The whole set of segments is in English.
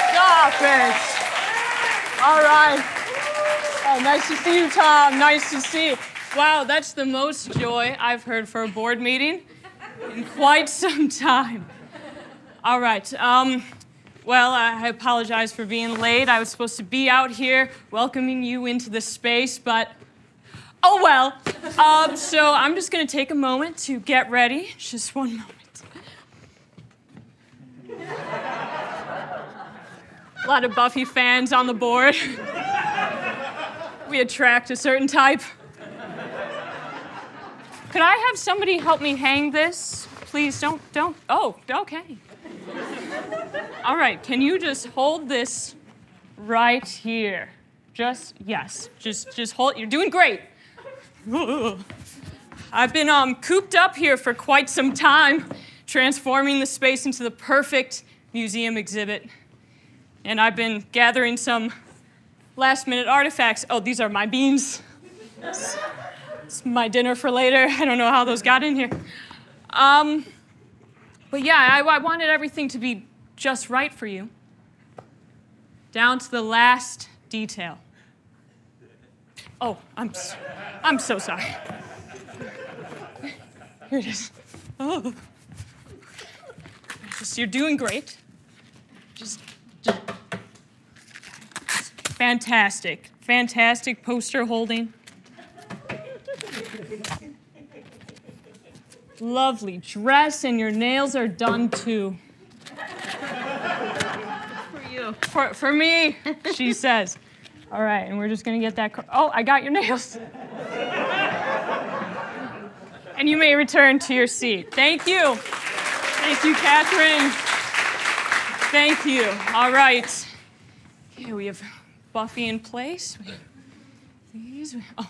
Stop it. All right. Oh, nice to see you, Tom. Nice to see you. Wow, that's the most joy I've heard for a board meeting in quite some time. All right. Well, I apologize for being late. I was supposed to be out here welcoming you into the space, but oh well. So I'm just going to take a moment to get ready. Just one moment. A lot of Buffy fans on the board. We attract a certain type. Could I have somebody help me hang this? Please don't. Oh, okay. All right, can you just hold this right here? Just hold. You're doing great. I've been cooped up here for quite some time, transforming the space into the perfect museum exhibit. And I've been gathering some last-minute artifacts. Oh, these are my beans. It's my dinner for later. I don't know how those got in here. But yeah, I wanted everything to be just right for you, down to the last detail. Oh, I'm so sorry. Here it is. Oh. You're doing great. Just fantastic poster holding. Lovely dress, and your nails are done too. For you. For me, she says. All right, and we're just gonna get that. Oh, I got your nails. And you may return to your seat. Thank you. Thank you, Catherine. Thank you. All right. Here we have Buffy in place. We have these. Oh.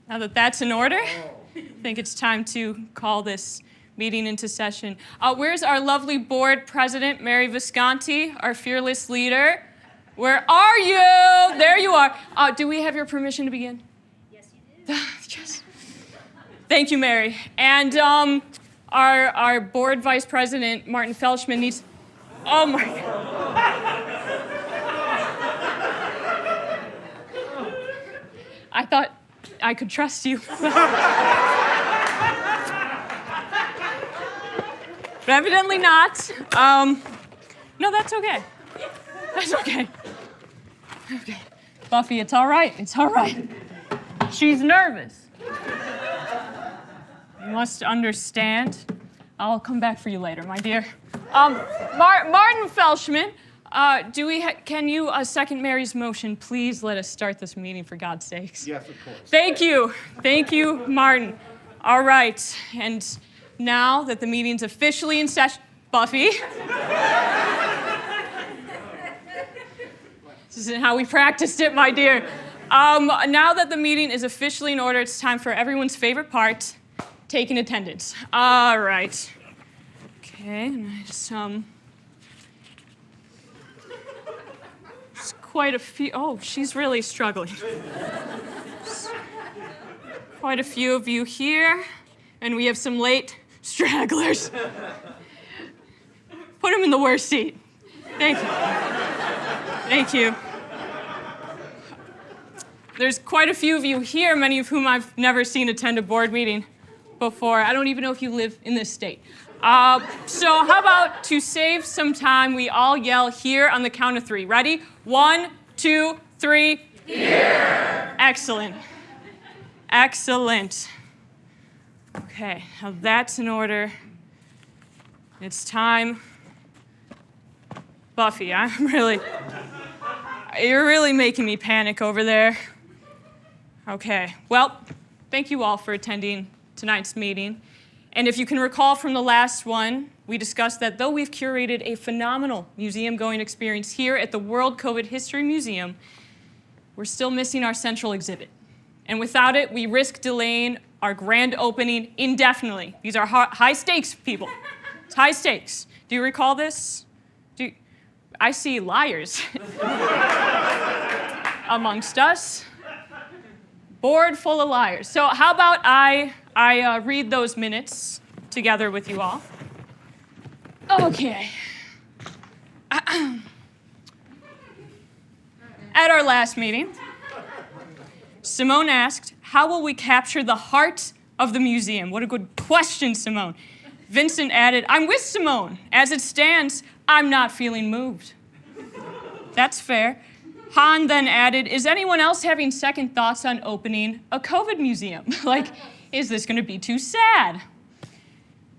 Now that that's in order, I think it's time to call this meeting into session. Where's our lovely board president, Mary Visconti, our fearless leader? Where are you? There you are. Do we have your permission to begin? Yes, you do. Yes. Thank you, Mary. And our board vice president, Martin Felshman, needs... Oh, my God. I thought I could trust you. But evidently not. No, that's okay. That's okay. Okay. Buffy, it's all right. It's all right. She's nervous. You must understand. I'll come back for you later, my dear. Martin Felshman, can you second Mary's motion? Please let us start this meeting, for God's sakes. Yes, of course. Thank you, Martin. All right, and now that the meeting's officially in session, Buffy. This isn't how we practiced it, my dear. Now that the meeting is officially in order, it's time for everyone's favorite part, taking attendance. All right. Okay, nice. There's quite a few. Oh, she's really struggling. Quite a few of you here, and we have some late stragglers. Put them in the worst seat. Thank you. Thank you. There's quite a few of you here, many of whom I've never seen attend a board meeting before. I don't even know if you live in this state. So how about, to save some time, we all yell here on the count of 3. Ready? 1, 2, 3. Here! Excellent. Excellent. Okay, now that's in order. It's time. Buffy, you're really making me panic over there. Okay, well, thank you all for attending tonight's meeting. And if you can recall from the last one, we discussed that though we've curated a phenomenal museum-going experience here at the World COVID History Museum, we're still missing our central exhibit. And without it, we risk delaying our grand opening indefinitely. These are high stakes, people. It's high stakes. Do you recall this? I see liars amongst us. Board full of liars. So how about I read those minutes together with you all? Okay. At our last meeting, Simone asked, how will we capture the heart of the museum? What a good question, Simone. Vincent added, I'm with Simone. As it stands, I'm not feeling moved. That's fair. Han then added, is anyone else having second thoughts on opening a COVID museum? Like, is this going to be too sad?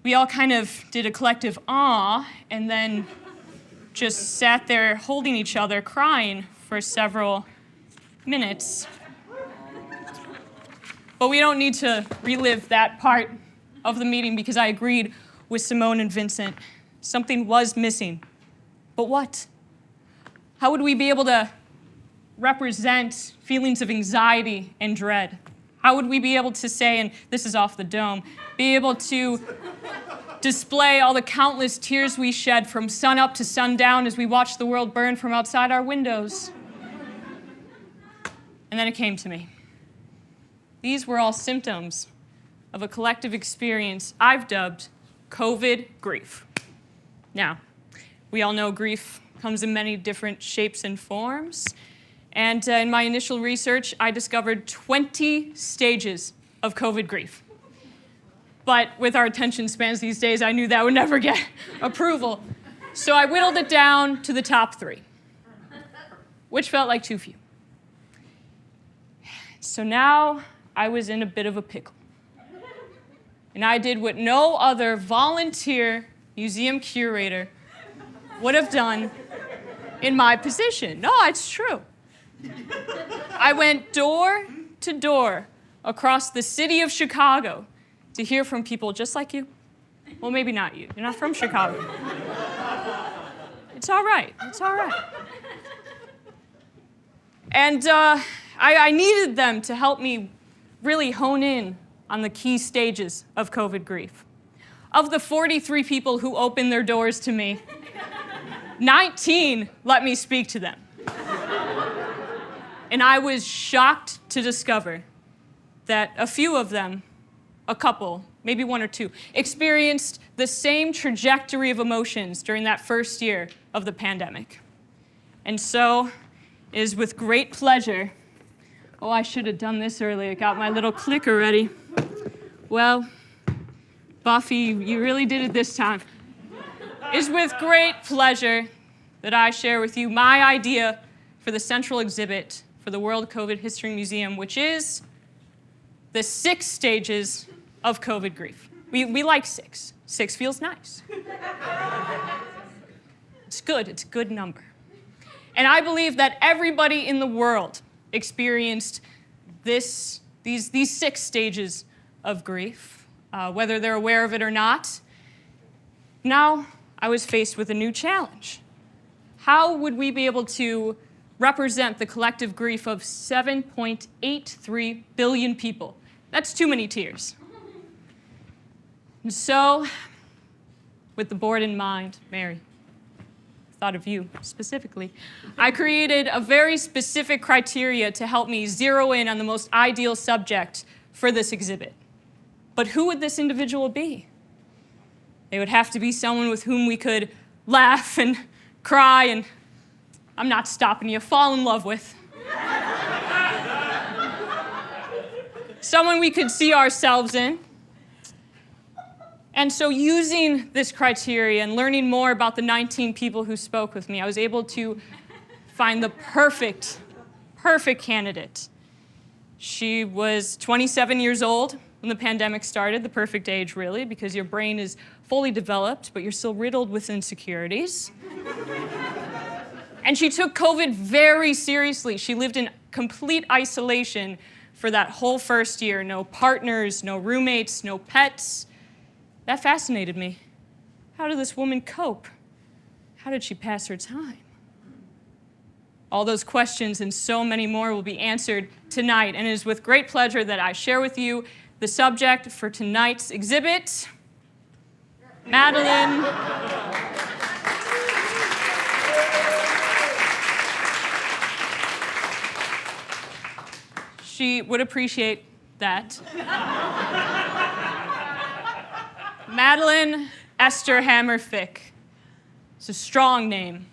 We all kind of did a collective awe and then just sat there holding each other, crying for several minutes. But we don't need to relive that part of the meeting because I agreed with Simone and Vincent. Something was missing. But what? How would we be able to represent feelings of anxiety and dread? How would we be able to say, and this is off the dome, be able to display all the countless tears we shed from sunup to sundown as we watched the world burn from outside our windows? And then it came to me. These were all symptoms of a collective experience I've dubbed COVID grief. Now, we all know grief comes in many different shapes and forms. And in my initial research, I discovered 20 stages of COVID grief. But with our attention spans these days, I knew that would never get approval. So I whittled it down to the top 3, which felt like too few. So now I was in a bit of a pickle. And I did what no other volunteer museum curator would have done in my position. No, it's true. I went door to door across the city of Chicago to hear from people just like you. Well, maybe not you. You're not from Chicago. It's all right. It's all right. And I needed them to help me really hone in on the key stages of COVID grief. Of the 43 people who opened their doors to me, 19 let me speak to them. And I was shocked to discover that a few of them, a couple, maybe one or two, experienced the same trajectory of emotions during that first year of the pandemic. And so it is with great pleasure. Oh, I should have done this earlier. Got my little clicker ready. Well, Buffy, you really did it this time. It's with great pleasure that I share with you my idea for the central exhibit for the World COVID History Museum, which is the 6 stages of COVID grief. We like 6. 6 feels nice. It's good. It's a good number. And I believe that everybody in the world experienced these 6 stages of grief, whether they're aware of it or not. Now, I was faced with a new challenge. How would we be able to represent the collective grief of 7.83 billion people? That's too many tears. And so, with the board in mind, Mary, thought of you specifically, I created a very specific criteria to help me zero in on the most ideal subject for this exhibit. But who would this individual be? They would have to be someone with whom we could laugh and cry and, I'm not stopping you, fall in love with. Someone we could see ourselves in. And so using this criteria and learning more about the 19 people who spoke with me, I was able to find the perfect candidate. She was 27 years old when the pandemic started, the perfect age really, because your brain is fully developed, but you're still riddled with insecurities. And she took COVID very seriously. She lived in complete isolation for that whole first year. No partners, no roommates, no pets. That fascinated me. How did this woman cope? How did she pass her time? All those questions and so many more will be answered tonight, and it is with great pleasure that I share with you the subject for tonight's exhibit, Madeline. she would appreciate that. Madeline Esterhammer-Fic. It's a strong name.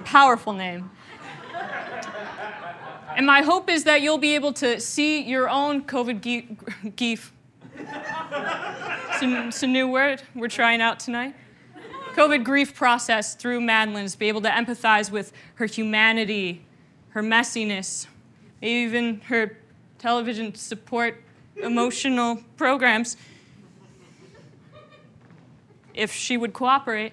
Powerful name. And my hope is that you'll be able to see your own COVID geef. It's a new word we're trying out tonight. COVID grief process through Madeline's, be able to empathize with her humanity, her messiness, maybe even her television support emotional programs, if she would cooperate.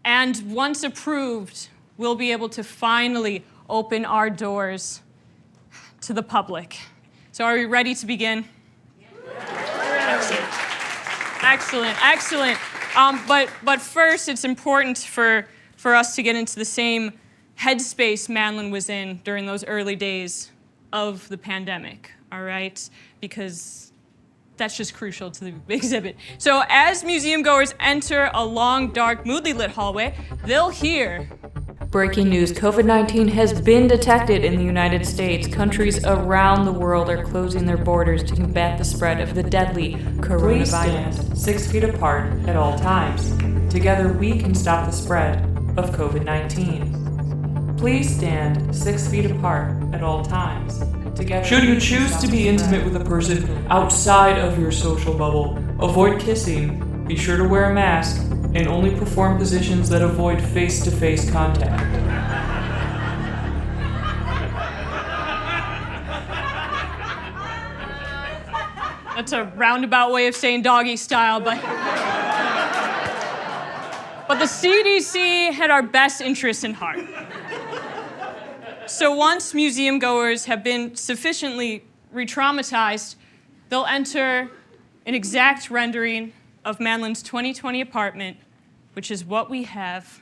And once approved, we'll be able to finally open our doors to the public. So are we ready to begin? Excellent, excellent. But first, it's important for us to get into the same headspace Madeline was in during those early days of the pandemic, all right? Because that's just crucial to the exhibit. So as museum goers enter a long, dark, moodily lit hallway, they'll hear... Breaking news, COVID-19 has been detected in the United States. Countries around the world are closing their borders to combat the spread of the deadly coronavirus. Please stand 6 feet apart at all times. Together we can stop the spread of COVID-19. Please stand 6 feet apart at all times. Together. Should you choose to be intimate with a person outside of your social bubble, avoid kissing, be sure to wear a mask, and only perform positions that avoid face-to-face contact. That's a roundabout way of saying doggy style, but the CDC had our best interests in heart. So once museum goers have been sufficiently re-traumatized, they'll enter an exact rendering of Madeline's 2020 apartment, which is what we have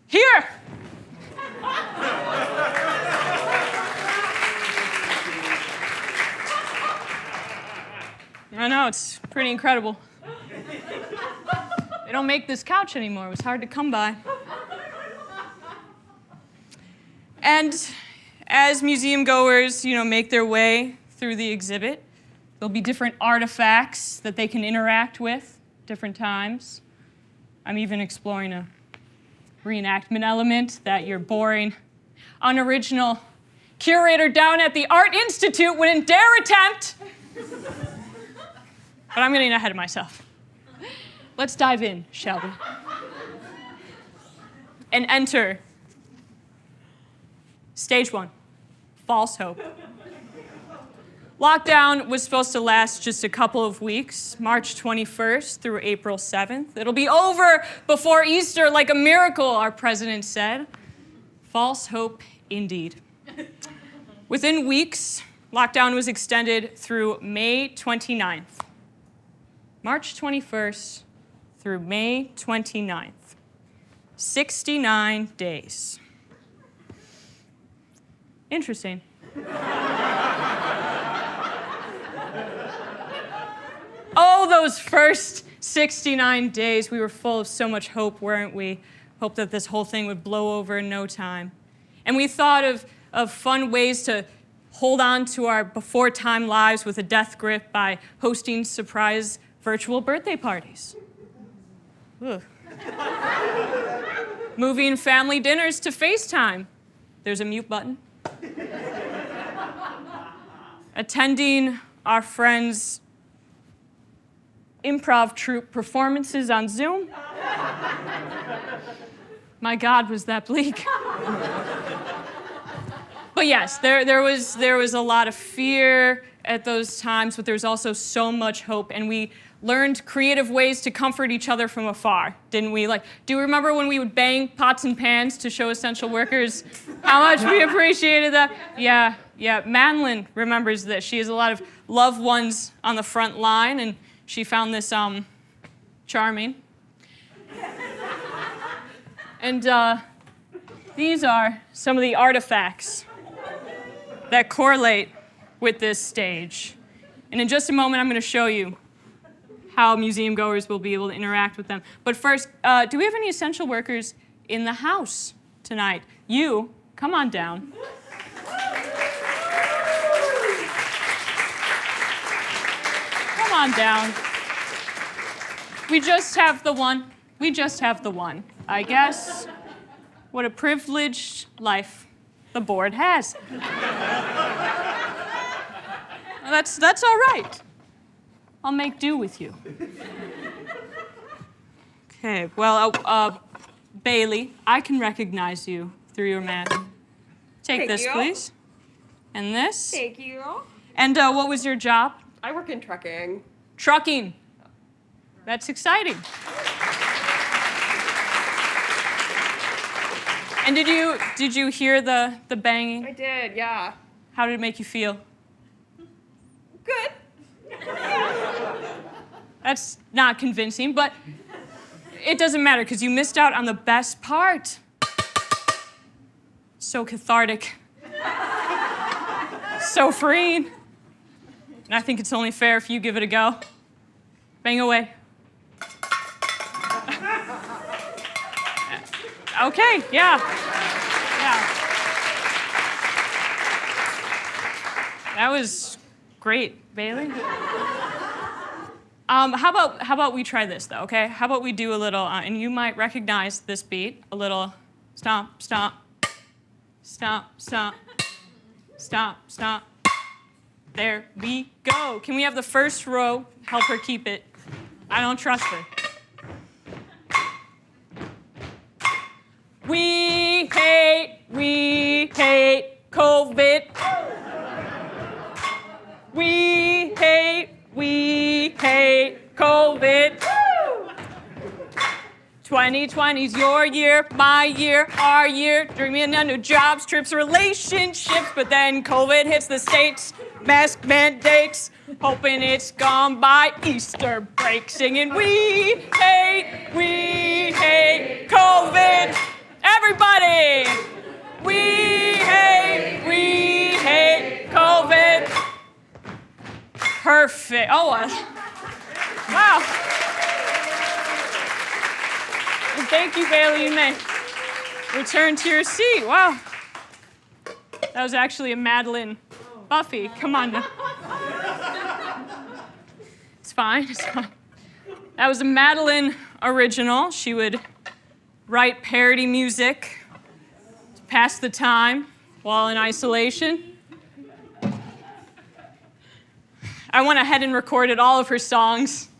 here. I know, it's pretty incredible. They don't make this couch anymore. It was hard to come by. And as museum goers, make their way through the exhibit, there'll be different artifacts that they can interact with different times. I'm even exploring a reenactment element that your boring, unoriginal curator down at the Art Institute wouldn't dare attempt. But I'm getting ahead of myself. Let's dive in, shall we? And enter Stage 1, false hope. Lockdown was supposed to last just a couple of weeks, March 21st through April 7th. It'll be over before Easter like a miracle, our president said. False hope indeed. Within weeks, lockdown was extended through May 29th. March 21st through May 29th. 69 days. Interesting. Oh, those first 69 days. We were full of so much hope, weren't we? Hope that this whole thing would blow over in no time. And we thought of fun ways to hold on to our before-time lives with a death grip by hosting surprise virtual birthday parties. Ugh. Moving family dinners to FaceTime. There's a mute button. Attending our friends' improv troupe performances on Zoom. My God, was that bleak. But yes, there was a lot of fear at those times, but there was also so much hope, and we learned creative ways to comfort each other from afar, didn't we? Like, do you remember when we would bang pots and pans to show essential workers how much we appreciated that? Yeah, Madeline remembers this. She has a lot of loved ones on the front line, and she found this charming. And these are some of the artifacts that correlate with this stage. And in just a moment, I'm going to show you how museum goers will be able to interact with them. But first, do we have any essential workers in the house tonight? You Come on down. Come on down. We just have the one. We just have the one. I guess what a privileged life the board has. That's all right. I'll make do with you. Okay, well, Bailey, I can recognize you through your mask. Take Thank this, you. please. And this. Thank you. And what was your job? I work in trucking. Trucking. That's exciting. And did you hear the banging? I did, yeah. How did it make you feel? Good. That's not convincing, but it doesn't matter because you missed out on the best part. So cathartic. So freeing. And I think it's only fair if you give it a go. Bang away. Okay, yeah. Yeah. That was great, Bailey. How about we try this though, okay? How about we do a little, and you might recognize this beat, a little stomp, stomp, stomp, stomp, stomp, stomp. There we go. Can we have the first row help her keep it? I don't trust her. We hate COVID. We hate COVID. 2020's your year, my year, our year. Dreaming of new jobs, trips, relationships. But then COVID hits the States, mask mandates. Hoping it's gone by Easter break. Singing, we hate COVID. Everybody! We hate COVID. Perfect. Oh, wow. Well, thank you, Bailey. You may return to your seat. Wow. That was actually a Madeline Buffy. Come on now. It's fine. It's fine. That was a Madeline original. She would write parody music to pass the time while in isolation. I went ahead and recorded all of her songs,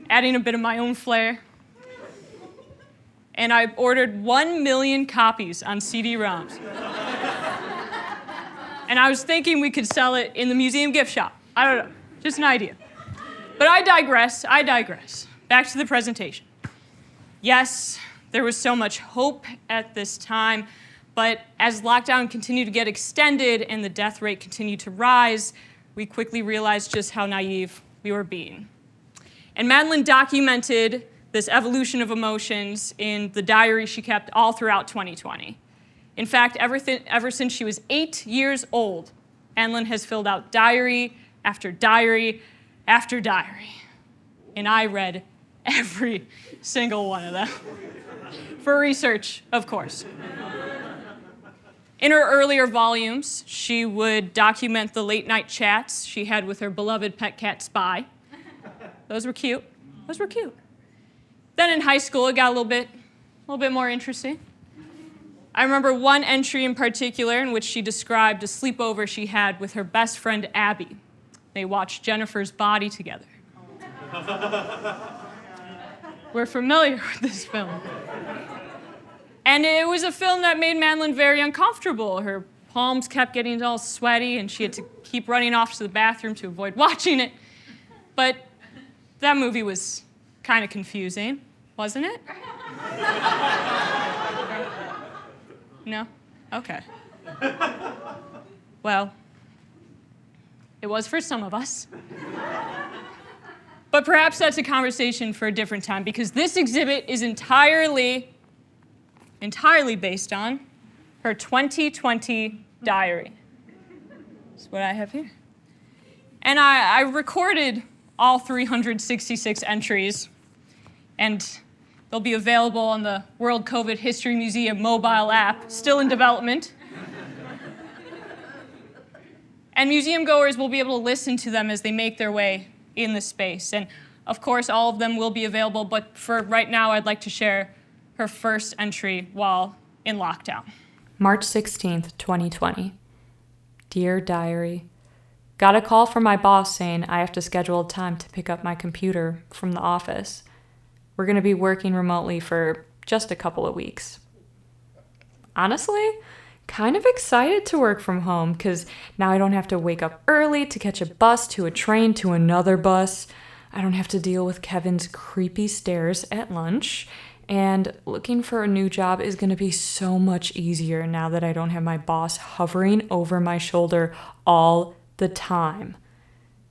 adding a bit of my own flair. And I ordered 1 million copies on CD-ROMs. And I was thinking we could sell it in the museum gift shop. I don't know, just an idea. But I digress. Back to the presentation. Yes, there was so much hope at this time, but as lockdown continued to get extended and the death rate continued to rise, we quickly realized just how naive we were being. And Madeline documented this evolution of emotions in the diary she kept all throughout 2020. In fact, ever since she was 8 years old, Madeline has filled out diary after diary after diary. And I read every single one of them. For research, of course. In her earlier volumes, she would document the late-night chats she had with her beloved pet cat, Spy. Those were cute. Then in high school, it got a little bit more interesting. I remember one entry in particular in which she described a sleepover she had with her best friend, Abby. They watched Jennifer's Body together. We're familiar with this film. And it was a film that made Madeline very uncomfortable. Her palms kept getting all sweaty, and she had to keep running off to the bathroom to avoid watching it. But that movie was kind of confusing, wasn't it? No? Okay. Well, it was for some of us. But perhaps that's a conversation for a different time, because this exhibit is entirely based on her 2020 diary. That's what I have here. And I recorded all 366 entries, and they'll be available on the World COVID History Museum mobile app, still in development. And museum goers will be able to listen to them as they make their way in the space. And of course, all of them will be available, but for right now, I'd like to share her first entry while in lockdown. March 16th, 2020. Dear Diary, got a call from my boss saying I have to schedule a time to pick up my computer from the office. We're going to be working remotely for just a couple of weeks. Honestly, kind of excited to work from home because now I don't have to wake up early to catch a bus to a train to another bus. I don't have to deal with Kevin's creepy stares at lunch. And looking for a new job is going to be so much easier now that I don't have my boss hovering over my shoulder all the time.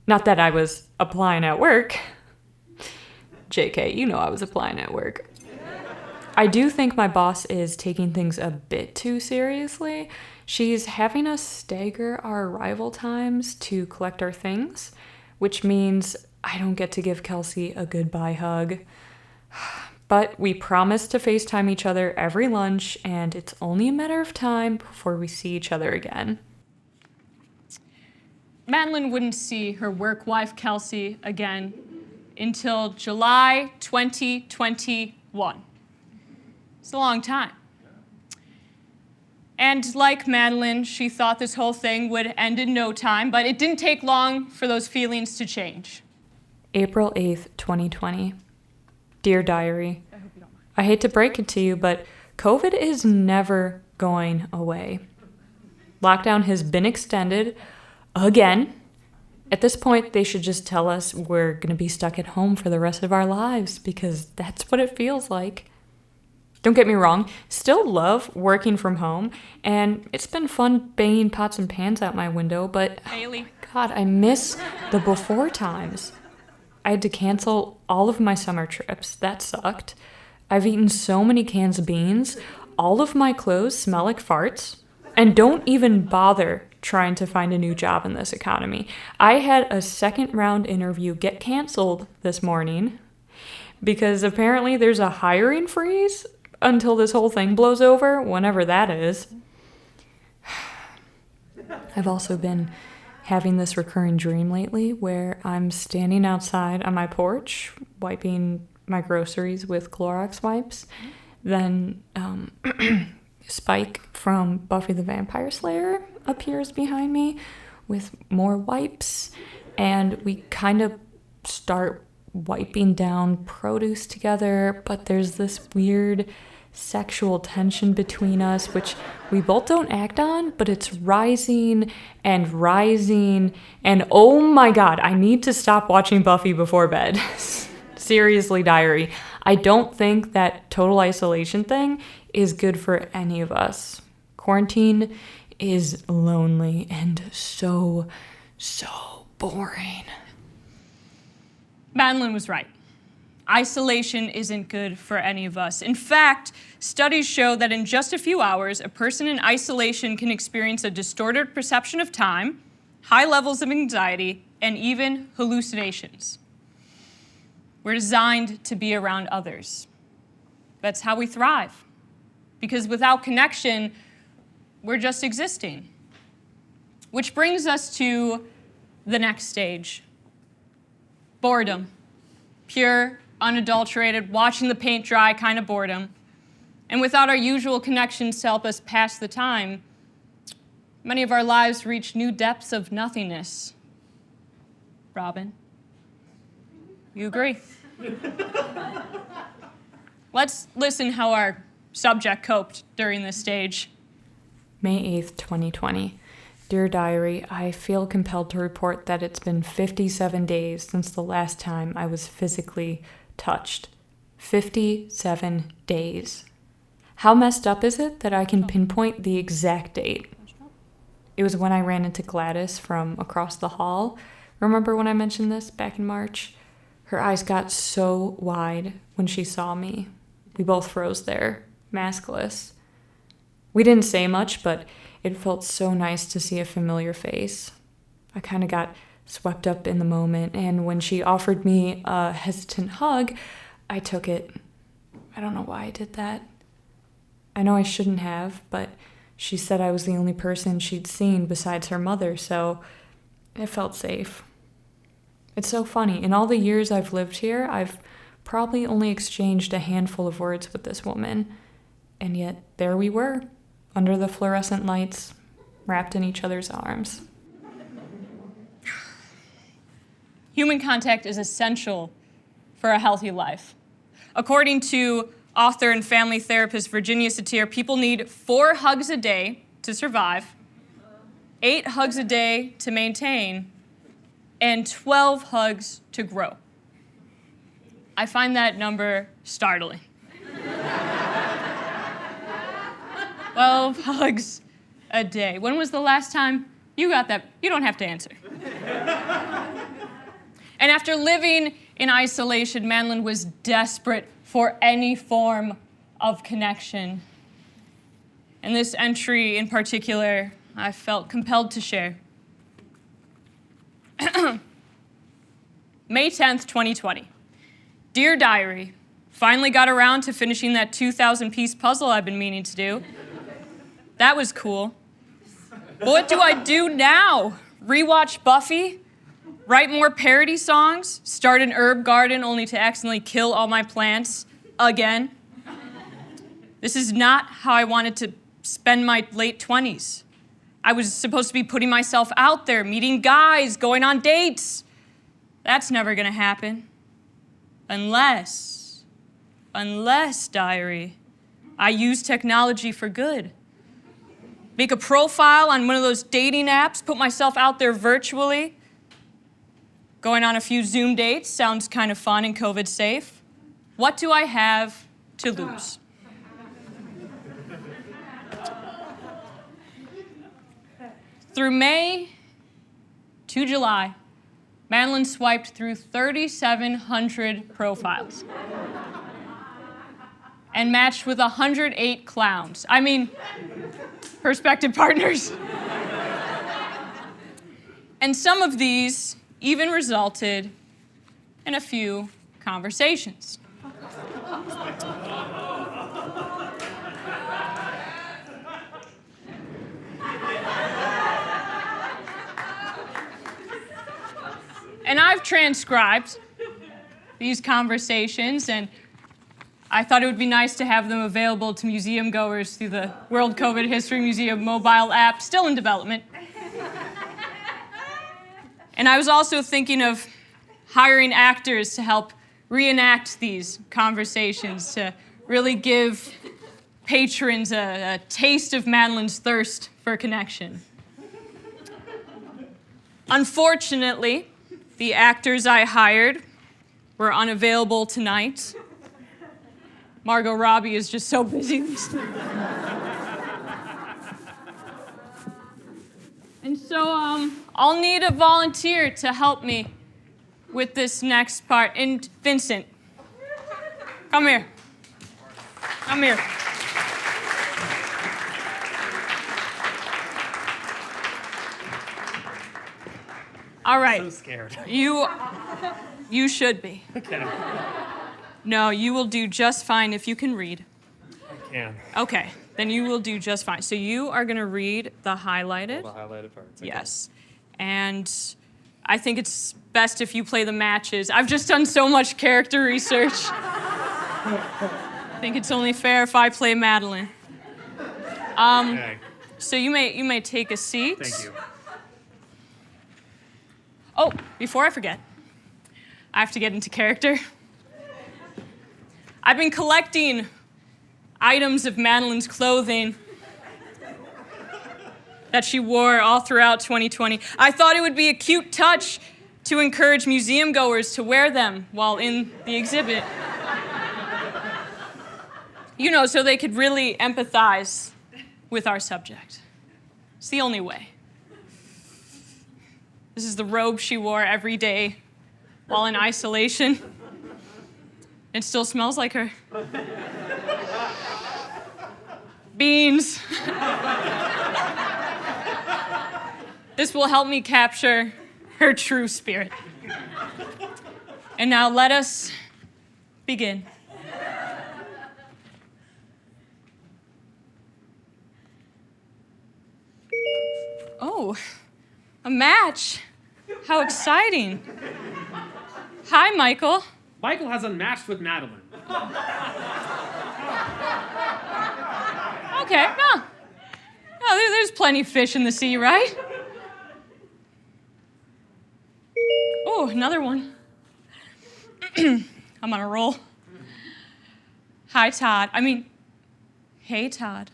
Not that I was applying at work. JK, you know I was applying at work. I do think my boss is taking things a bit too seriously. She's having us stagger our arrival times to collect our things, which means I don't get to give Kelsey a goodbye hug. But we promise to FaceTime each other every lunch, and it's only a matter of time before we see each other again. Madeline wouldn't see her work wife, Kelsey, again until July 2021. It's a long time. And like Madeline, she thought this whole thing would end in no time, but it didn't take long for those feelings to change. April 8th, 2020. Dear Diary, I hate to break it to you, but COVID is never going away. Lockdown has been extended again. At this point, they should just tell us we're going to be stuck at home for the rest of our lives because that's what it feels like. Don't get me wrong, still love working from home, and it's been fun banging pots and pans out my window, but Haley. oh my God, I miss the before times. I had to cancel all of my summer trips. That sucked. I've eaten so many cans of beans. All of my clothes smell like farts. And don't even bother trying to find a new job in this economy. I had a second round interview get canceled this morning because apparently there's a hiring freeze until this whole thing blows over, whenever that is. I've also been having this recurring dream lately where I'm standing outside on my porch wiping my groceries with Clorox wipes. Then Spike from Buffy the Vampire Slayer appears behind me with more wipes, and we kind of start wiping down produce together, but there's this weird sexual tension between us, which we both don't act on, but it's rising, and oh my God, I need to stop watching Buffy before bed. Seriously, Diary, I don't think that total isolation thing is good for any of us. Quarantine is lonely and so boring. Madeline was right. Isolation isn't good for any of us. In fact, studies show that in just a few hours, a person in isolation can experience a distorted perception of time, high levels of anxiety, and even hallucinations. We're designed to be around others. That's how we thrive. Because without connection, we're just existing. Which brings us to the next stage. Boredom. Pure, unadulterated, watching the paint dry kind of boredom. And without our usual connections to help us pass the time, many of our lives reach new depths of nothingness. Robin, you agree? Let's listen how our subject coped during this stage. May 8th, 2020. Dear Diary, I feel compelled to report that it's been 57 days since the last time I was physically touched. 57 days. How messed up is it that I can pinpoint the exact date? It was when I ran into Gladys from across the hall. Remember when I mentioned this back in March? Her eyes got so wide when she saw me. We both froze there, maskless. We didn't say much, but it felt so nice to see a familiar face. I kind of got swept up in the moment, and when she offered me a hesitant hug, I took it. I don't know why I did that. I know I shouldn't have, but She said I was the only person she'd seen besides her mother, so it felt safe. It's so funny. In all the years I've lived here, I've probably only exchanged a handful of words with this woman. And yet, there we were, under the fluorescent lights, wrapped in each other's arms. Human contact is essential for a healthy life. According to author and family therapist Virginia Satir, people need 4 hugs a day to survive, 8 hugs a day to maintain, and 12 hugs to grow. I find that number startling. 12 hugs a day. When was the last time you got that? You don't have to answer. And after living in isolation, Madeline was desperate for any form of connection. And this entry in particular, I felt compelled to share. May 10th, 2020. Dear Diary, finally got around to finishing that 2,000-piece puzzle I've been meaning to do. That was cool. But what do I do now? Rewatch Buffy? Write more parody songs? Start an herb garden only to accidentally kill all my plants again? This is not how I wanted to spend my late 20s. I was supposed to be putting myself out there, meeting guys, going on dates. That's never gonna happen. Unless, Diary, I use technology for good. Make a profile on one of those dating apps, put myself out there virtually. Going on a few Zoom dates sounds kind of fun and COVID safe. What do I have to lose? Through May to July, Madeline swiped through 3,700 profiles and matched with 108 clowns. I mean, prospective partners. And some of these even resulted in a few conversations. And I've transcribed these conversations, and I thought it would be nice to have them available to museum goers through the World COVID History Museum mobile app, still in development. And I was also thinking of hiring actors to help reenact these conversations, to really give patrons a taste of Madeline's thirst for connection. Unfortunately, the actors I hired were unavailable tonight. Margot Robbie is just so busy. And so I'll need a volunteer to help me with this next part. And Vincent, come here. Come here. All right. I'm so scared. You should be. Okay. No, you will do just fine if you can read. I can. Okay, then you will do just fine. So you are going to read the highlighted. All the highlighted parts. Okay. Yes. And I think it's best if you play the matches. I've just done so much character research. I think it's only fair if I play Madeline. Okay. So you may take a seat. Thank you. Oh, before I forget, I have to get into character. I've been collecting items of Madeline's clothing that she wore all throughout 2020. I thought it would be a cute touch to encourage museum goers to wear them while in the exhibit. You know, so they could really empathize with our subject. It's the only way. This is the robe she wore every day while in isolation. It still smells like her. Beans. This will help me capture her true spirit. And now let us begin. Oh, a match. How exciting. Hi, Michael. Michael has unmatched with Madeline. Okay, well, there's plenty of fish in the sea, right? Oh, another one. I'm on a roll. Hi, Todd. Hey, Todd.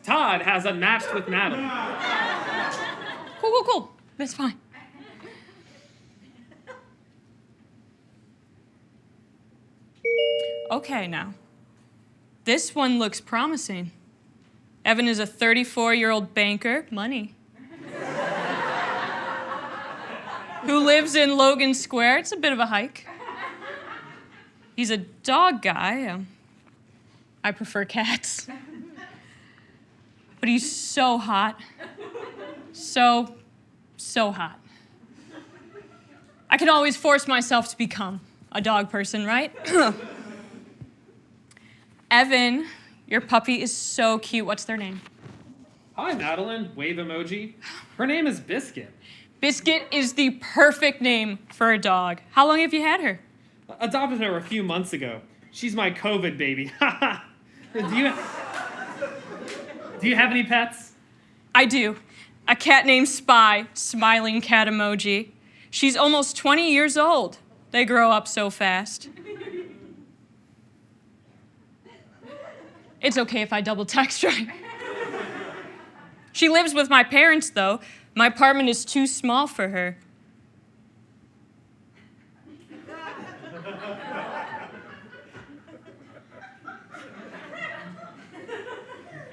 Todd has unmatched with Madeline. Cool. That's fine. Okay, now. This one looks promising. Evan is a 34-year-old banker, money, who lives in Logan Square. It's a bit of a hike. He's a dog guy. I prefer cats. But he's so hot. So hot. I can always force myself to become a dog person, right? Evan, your puppy is so cute. What's their name? Hi, Madeline. Wave emoji. Her name is Biscuit. Biscuit is the perfect name for a dog. How long have you had her? Adopted her a few months ago. She's my COVID baby. Do you have any pets? I do. A cat named Spy, smiling cat emoji. She's almost 20 years old. They grow up so fast. It's okay if I double text, right? She lives with my parents, though. My apartment is too small for her.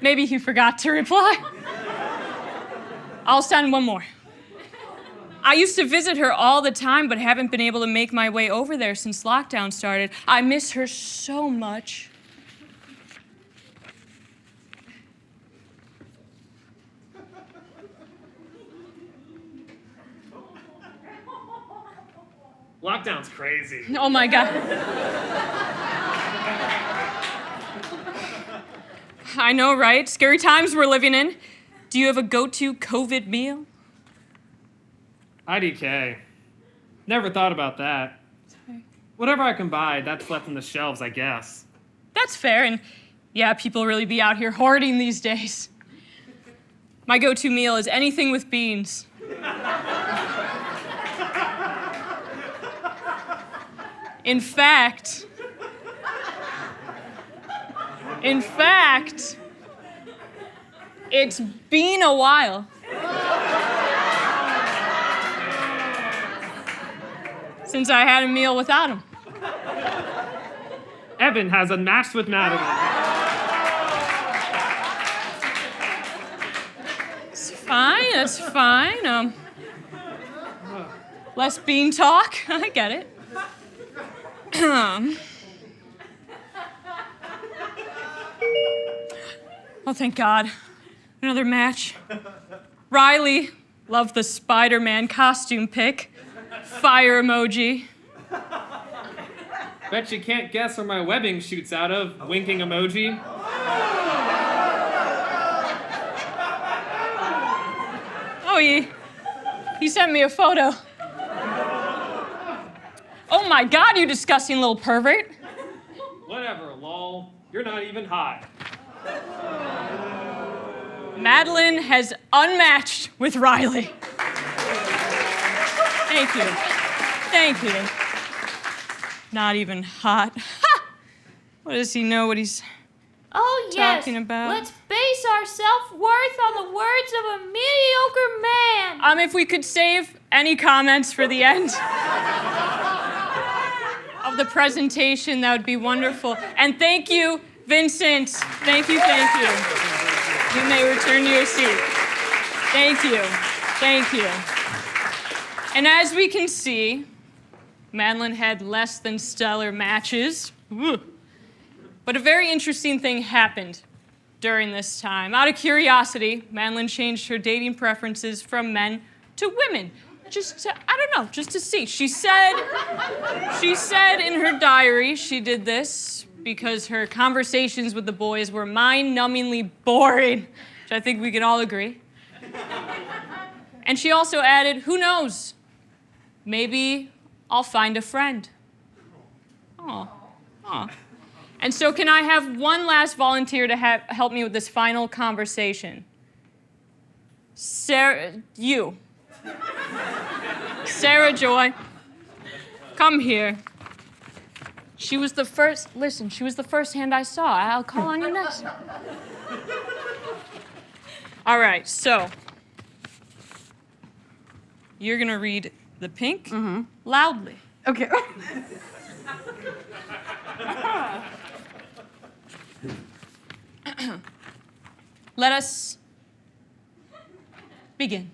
Maybe he forgot to reply. I'll send one more. I used to visit her all the time, but haven't been able to make my way over there since lockdown started. I miss her so much. Lockdown's crazy. Oh my God. I know, right? Scary times we're living in. Do you have a go-to COVID meal? IDK. Never thought about that. Whatever I can buy, that's left on the shelves, I guess. That's fair, and yeah, people really be out here hoarding these days. My go-to meal is anything with beans. In fact, it's been a while since I had a meal without him. Evan has unmatched with Madeline. It's fine. Less bean talk. I get it. Oh, thank God. Another match. Riley, love the Spider-Man costume pic. Fire emoji. Bet you can't guess where my webbing shoots out of. Winking emoji. Oh, he sent me a photo. Oh my God, you disgusting little pervert. Whatever, lol. You're not even hot. Madeline has unmatched with Riley. Thank you. Not even hot. Ha! What does he know what he's talking about? Let's base our self-worth on the words of a mediocre man. If we could save any comments for the end of the presentation, that would be wonderful. And thank you, Vincent. Thank you. You may return to your seat. Thank you. And as we can see, Madeline had less than stellar matches. Ooh. But a very interesting thing happened during this time. Out of curiosity, Madeline changed her dating preferences from men to women. Just to see. She said in her diary she did this because her conversations with the boys were mind-numbingly boring, which I think we can all agree. And she also added, who knows? Maybe I'll find a friend. Aw. Aw. And so can I have one last volunteer to help me with this final conversation? Sarah, you. Sarah Joy, come here. She was the first hand I saw. I'll call on you next. All right, so you're gonna read the pink loudly. Okay. Let us begin.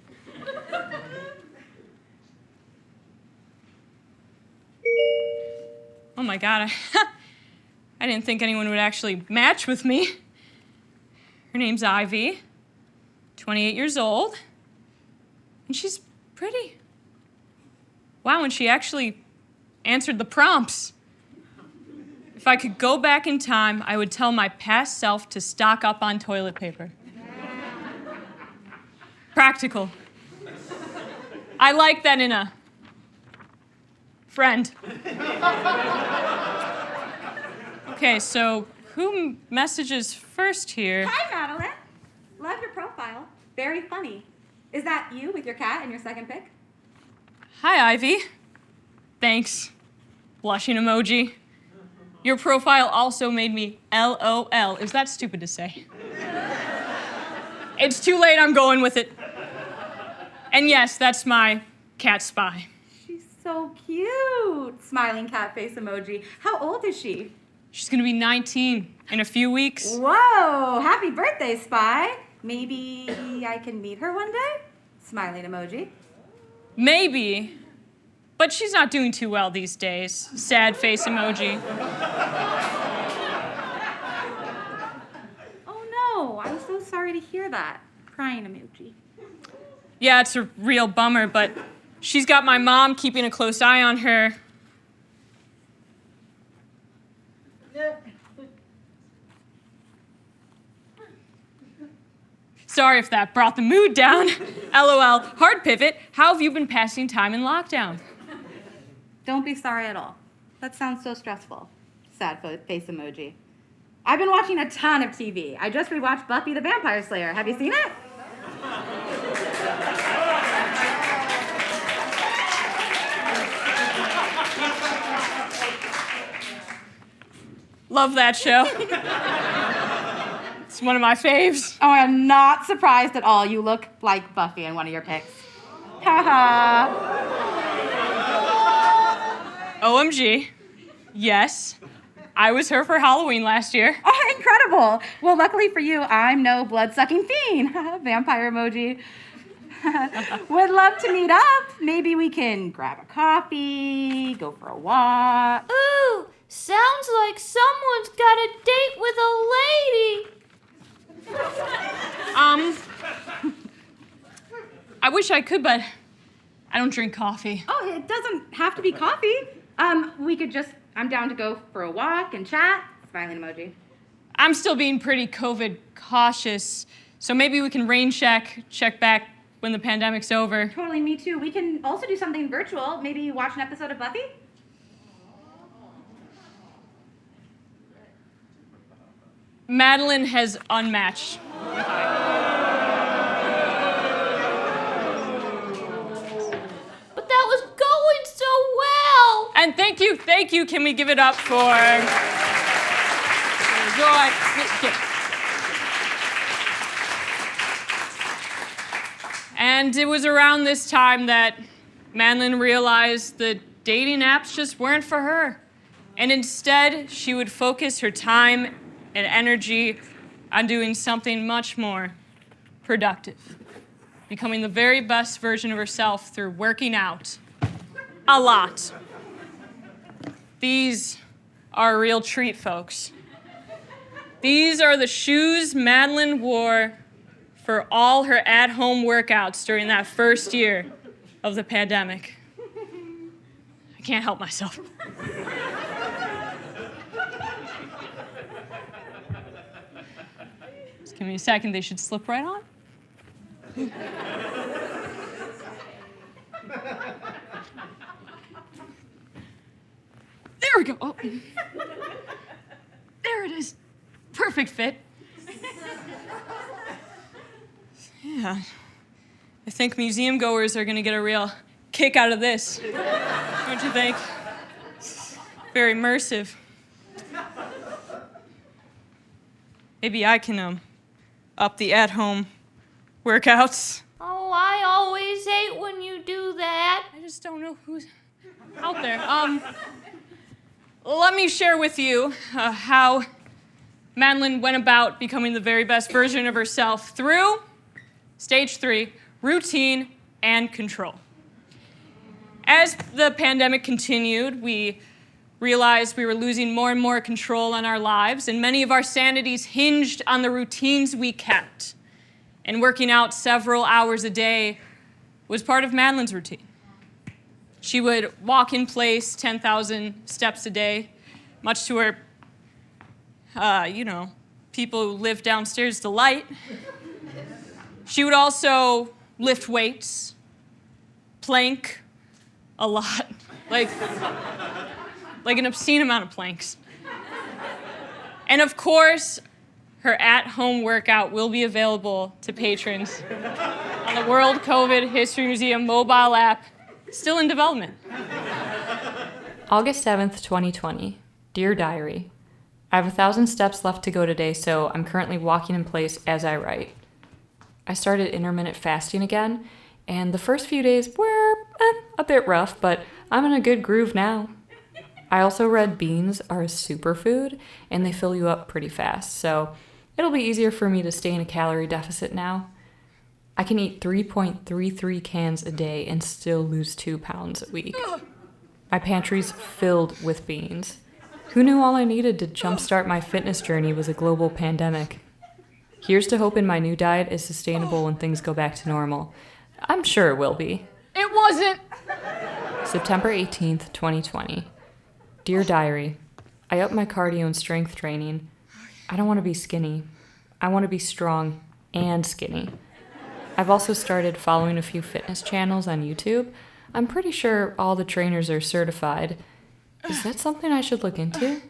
Oh my God, I didn't think anyone would actually match with me. Her name's Ivy, 28 years old, and she's pretty. Wow, and she actually answered the prompts. If I could go back in time, I would tell my past self to stock up on toilet paper. Practical. I like that in a friend. Okay, so who messages first here? Hi, Madeline. Love your profile. Very funny. Is that you with your cat and your second pic? Hi, Ivy. Thanks. Blushing emoji. Your profile also made me LOL. Is that stupid to say? It's too late, I'm going with it. And yes, that's my cat spy. She's so cute. Smiling cat face emoji. How old is she? She's gonna be 19 in a few weeks. Whoa, happy birthday, Spy. Maybe I can meet her one day? Smiling emoji. Maybe, but she's not doing too well these days. Sad face emoji. Oh no, I'm so sorry to hear that. Crying emoji. Yeah, it's a real bummer, but she's got my mom keeping a close eye on her. Sorry if that brought the mood down. LOL. Hard pivot. How have you been passing time in lockdown? Don't be sorry at all. That sounds so stressful. Sad face emoji. I've been watching a ton of TV. I just rewatched Buffy the Vampire Slayer. Have you seen it? Love that show. It's one of my faves. Oh, I'm not surprised at all. You look like Buffy in one of your pics. Haha. OMG. Yes. I was her for Halloween last year. Oh, incredible. Well, luckily for you, I'm no blood-sucking fiend. Vampire emoji. Would love to meet up. Maybe we can grab a coffee, go for a walk. Ooh, sounds like someone's got a date with a lady. I wish I could, but I don't drink coffee. Oh, it doesn't have to be coffee. I'm down to go for a walk and chat. Smiling emoji. I'm still being pretty COVID cautious, so maybe we can rain check back when the pandemic's over. Totally, me too. We can also do something virtual. Maybe watch an episode of Buffy? Madeline has unmatched. But that was going so well. And thank you. Can we give it up for Joy? And it was around this time that Madeline realized that dating apps just weren't for her. And instead, she would focus her time and energy on doing something much more productive, becoming the very best version of herself through working out a lot. These are a real treat, folks. These are the shoes Madeline wore for all her at-home workouts during that first year of the pandemic. I can't help myself. Just give me a second, they should slip right on. we go. Oh. There it is. Perfect fit. Yeah. I think museum goers are gonna get a real kick out of this. Don't you think? Very immersive. Maybe I can up the at-home workouts. Oh, I always hate when you do that. I just don't know who's out there. Let me share with you how Madeline went about becoming the very best version of herself through stage 3, routine and control. As the pandemic continued, we realized we were losing more and more control on our lives, and many of our sanities hinged on the routines we kept. And working out several hours a day was part of Madeline's routine. She would walk in place 10,000 steps a day, much to her, people who live downstairs delight. She would also lift weights, plank a lot, like an obscene amount of planks. And of course, her at-home workout will be available to patrons on the World COVID History Museum mobile app, still in development. August 7th, 2020. Dear Diary, I have 1,000 steps left to go today, so I'm currently walking in place as I write. I started intermittent fasting again, and the first few days were a bit rough, but I'm in a good groove now. I also read beans are a superfood, and they fill you up pretty fast, so it'll be easier for me to stay in a calorie deficit now. I can eat 3.33 cans a day and still lose 2 pounds a week. My pantry's filled with beans. Who knew all I needed to jumpstart my fitness journey was a global pandemic? Here's to hoping my new diet is sustainable when things go back to normal. I'm sure it will be. It wasn't. September 18th, 2020. Dear Diary, I upped my cardio and strength training. I don't want to be skinny. I want to be strong and skinny. I've also started following a few fitness channels on YouTube. I'm pretty sure all the trainers are certified. Is that something I should look into?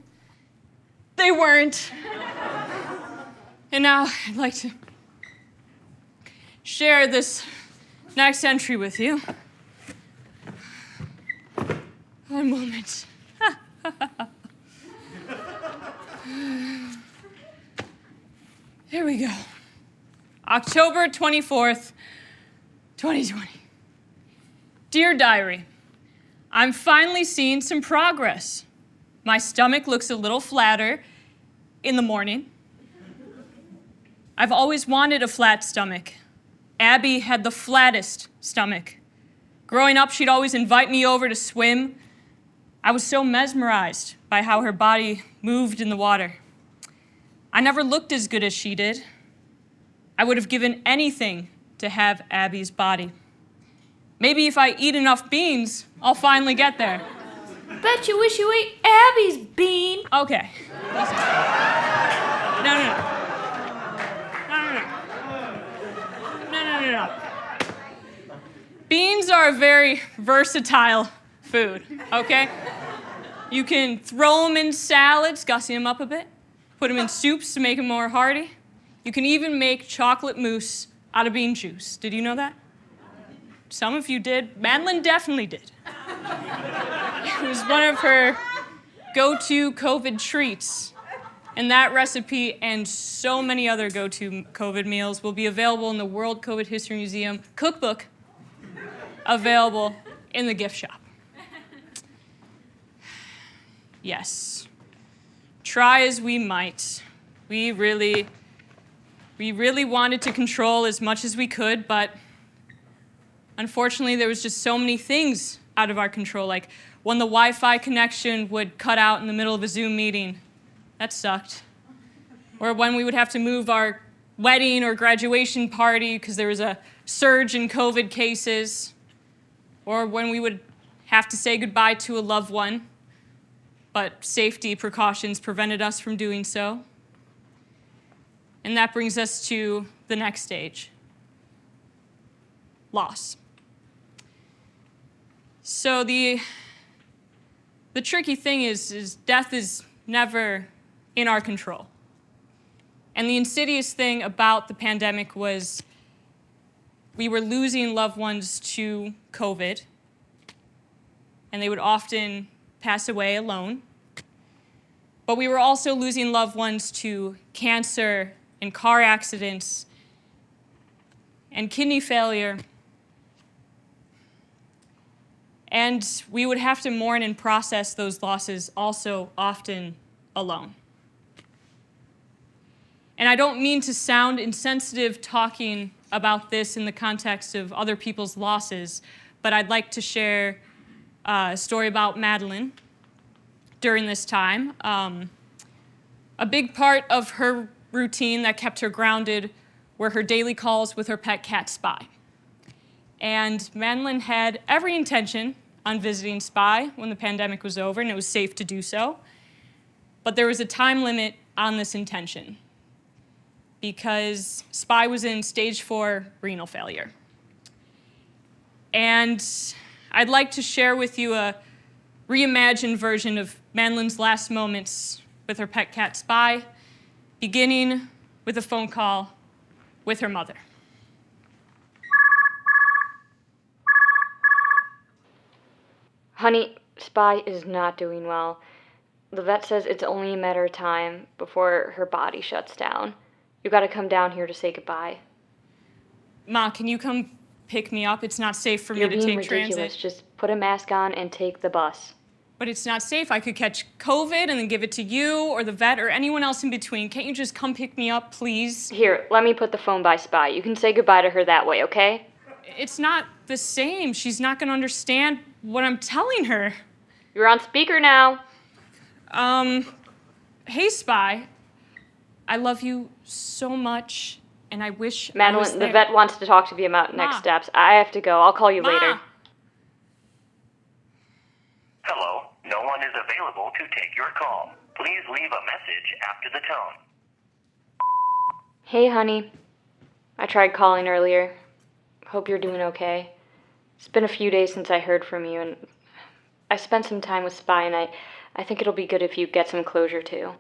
They weren't. And now I'd like to share this next entry with you. One moment. Here we go. October 24th, 2020. Dear Diary, I'm finally seeing some progress. My stomach looks a little flatter in the morning. I've always wanted a flat stomach. Abby had the flattest stomach. Growing up, she'd always invite me over to swim. I was so mesmerized by how her body moved in the water. I never looked as good as she did. I would have given anything to have Abby's body. Maybe if I eat enough beans, I'll finally get there. Bet you wish you ate Abby's bean. Okay. Listen. No. Beans are a very versatile food, okay? You can throw them in salads, gussy them up a bit, put them in soups to make them more hearty. You can even make chocolate mousse out of bean juice. Did you know that? Some of you did. Madeline definitely did. It was one of her go-to COVID treats. And that recipe and so many other go-to COVID meals will be available in the World COVID History Museum cookbook, available in the gift shop. Yes. Try as we might. We really wanted to control as much as we could, but unfortunately there was just so many things out of our control, like when the Wi-Fi connection would cut out in the middle of a Zoom meeting. That sucked. Or when we would have to move our wedding or graduation party because there was a surge in COVID cases. Or when we would have to say goodbye to a loved one, but safety precautions prevented us from doing so. And that brings us to the next stage. Loss. So the the tricky thing is death is never in our control. And the insidious thing about the pandemic was we were losing loved ones to COVID, and they would often pass away alone. But we were also losing loved ones to cancer and car accidents and kidney failure. And we would have to mourn and process those losses also often alone. And I don't mean to sound insensitive talking about this in the context of other people's losses, but I'd like to share a story about Madeline during this time. A big part of her routine that kept her grounded were her daily calls with her pet cat, Spy. And Madeline had every intention on visiting Spy when the pandemic was over, and it was safe to do so. But there was a time limit on this intention because Spy was in stage 4 renal failure. And I'd like to share with you a reimagined version of Madeline's last moments with her pet cat, Spy, beginning with a phone call with her mother. Honey, Spy is not doing well. The vet says it's only a matter of time before her body shuts down. You gotta come down here to say goodbye. Ma, can you come pick me up? It's not safe for me You're to being take ridiculous. transit. Just put a mask on and take the bus. But it's not safe. I could catch COVID and then give it to you or the vet or anyone else in between. Can't you just come pick me up, please? Here, let me put the phone by Spy. You can say goodbye to her that way, okay? It's not the same. She's not going to understand what I'm telling her. You're on speaker now. Hey, Spy. I love you so much, and I wish I was Madeline, there. the vet wants to talk to you about next Ma. steps. I have to go. I'll call you Ma. later. Hello, no one is available to take your call. Please leave a message after the tone. Hey, honey. I tried calling earlier. Hope you're doing okay. It's been a few days since I heard from you, and I spent some time with Spy, and I think it'll be good if you get some closure, too.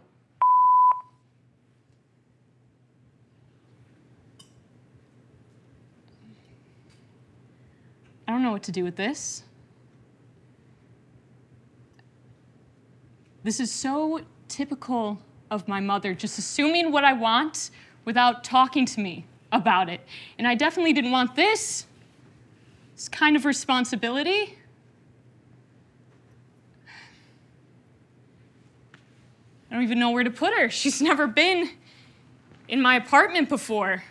I don't know what to do with this. This is so typical of my mother, just assuming what I want without talking to me about it. And I definitely didn't want this kind of responsibility. I don't even know where to put her. She's never been in my apartment before.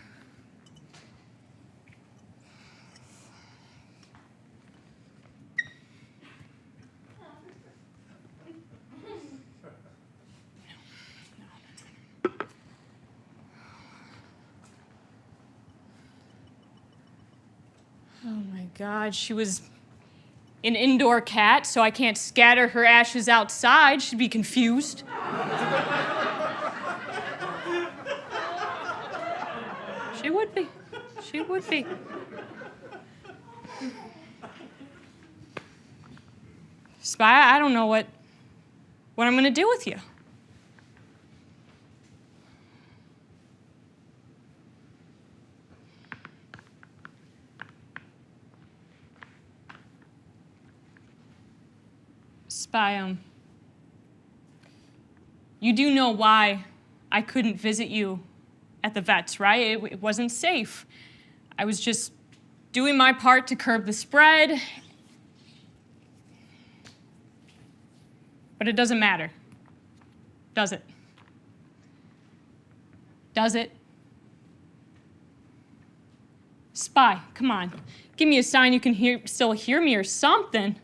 Oh my God, she was an indoor cat, so I can't scatter her ashes outside. She'd be confused. She would be. She would be. Spy, I don't know what I'm gonna do with you. Spy, you do know why I couldn't visit you at the vet's, right? It wasn't safe. I was just doing my part to curb the spread. But it doesn't matter, does it? Does it? Spy, come on. Give me a sign you can still hear me or something.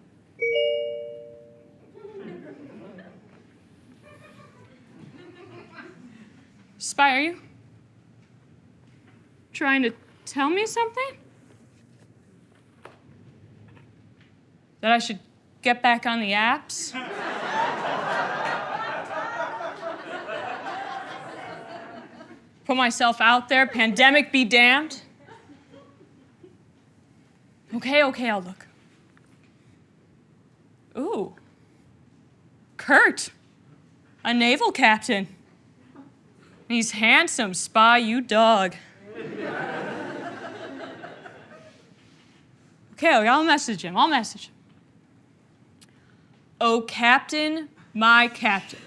Spy, are you trying to tell me something? That I should get back on the apps? Put myself out there, pandemic be damned? Okay, I'll look. Ooh, Kurt, a naval captain. He's handsome, Spy, you dog. Okay, I'll message him. Oh, Captain, my Captain.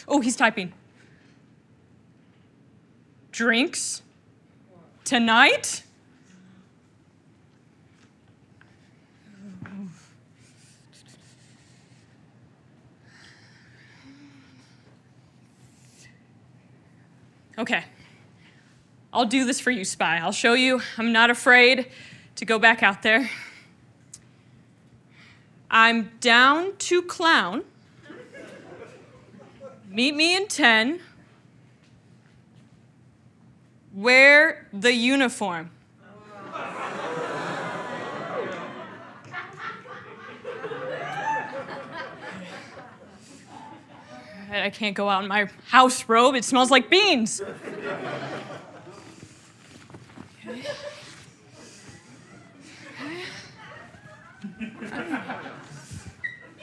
Oh, he's typing. Drinks? Tonight? Okay. I'll do this for you, Spy. I'll show you I'm not afraid to go back out there. I'm down to clown. Meet me in 10. Wear the uniform. I can't go out in my house robe. It smells like beans. Okay.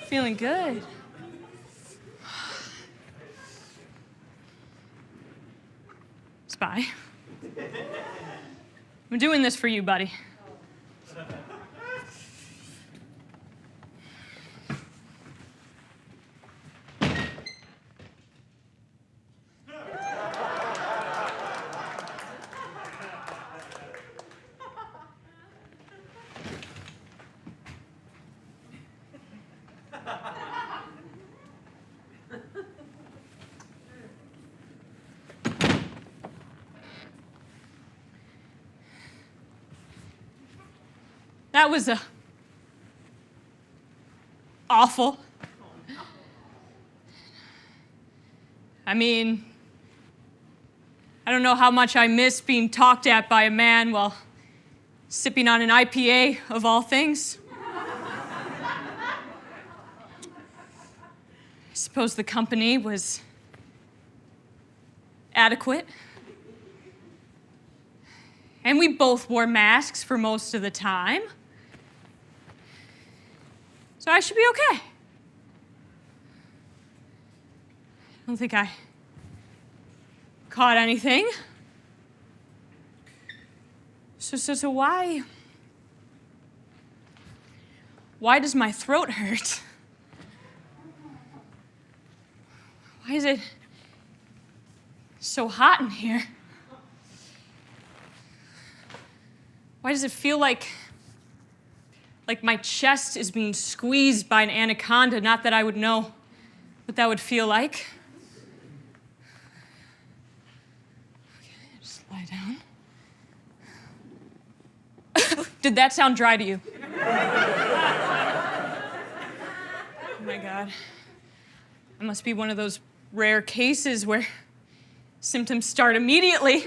Feeling good. Spy. I'm doing this for you, buddy. That was awful. I mean, I don't know how much I miss being talked at by a man while sipping on an IPA, of all things. I suppose the company was adequate. And we both wore masks for most of the time. So I should be okay. I don't think I caught anything. So why does my throat hurt? Why is it so hot in here? Why does it feel like my chest is being squeezed by an anaconda? Not that I would know what that would feel like. Okay, just lie down. Did that sound dry to you? Oh my God. I must be one of those rare cases where symptoms start immediately.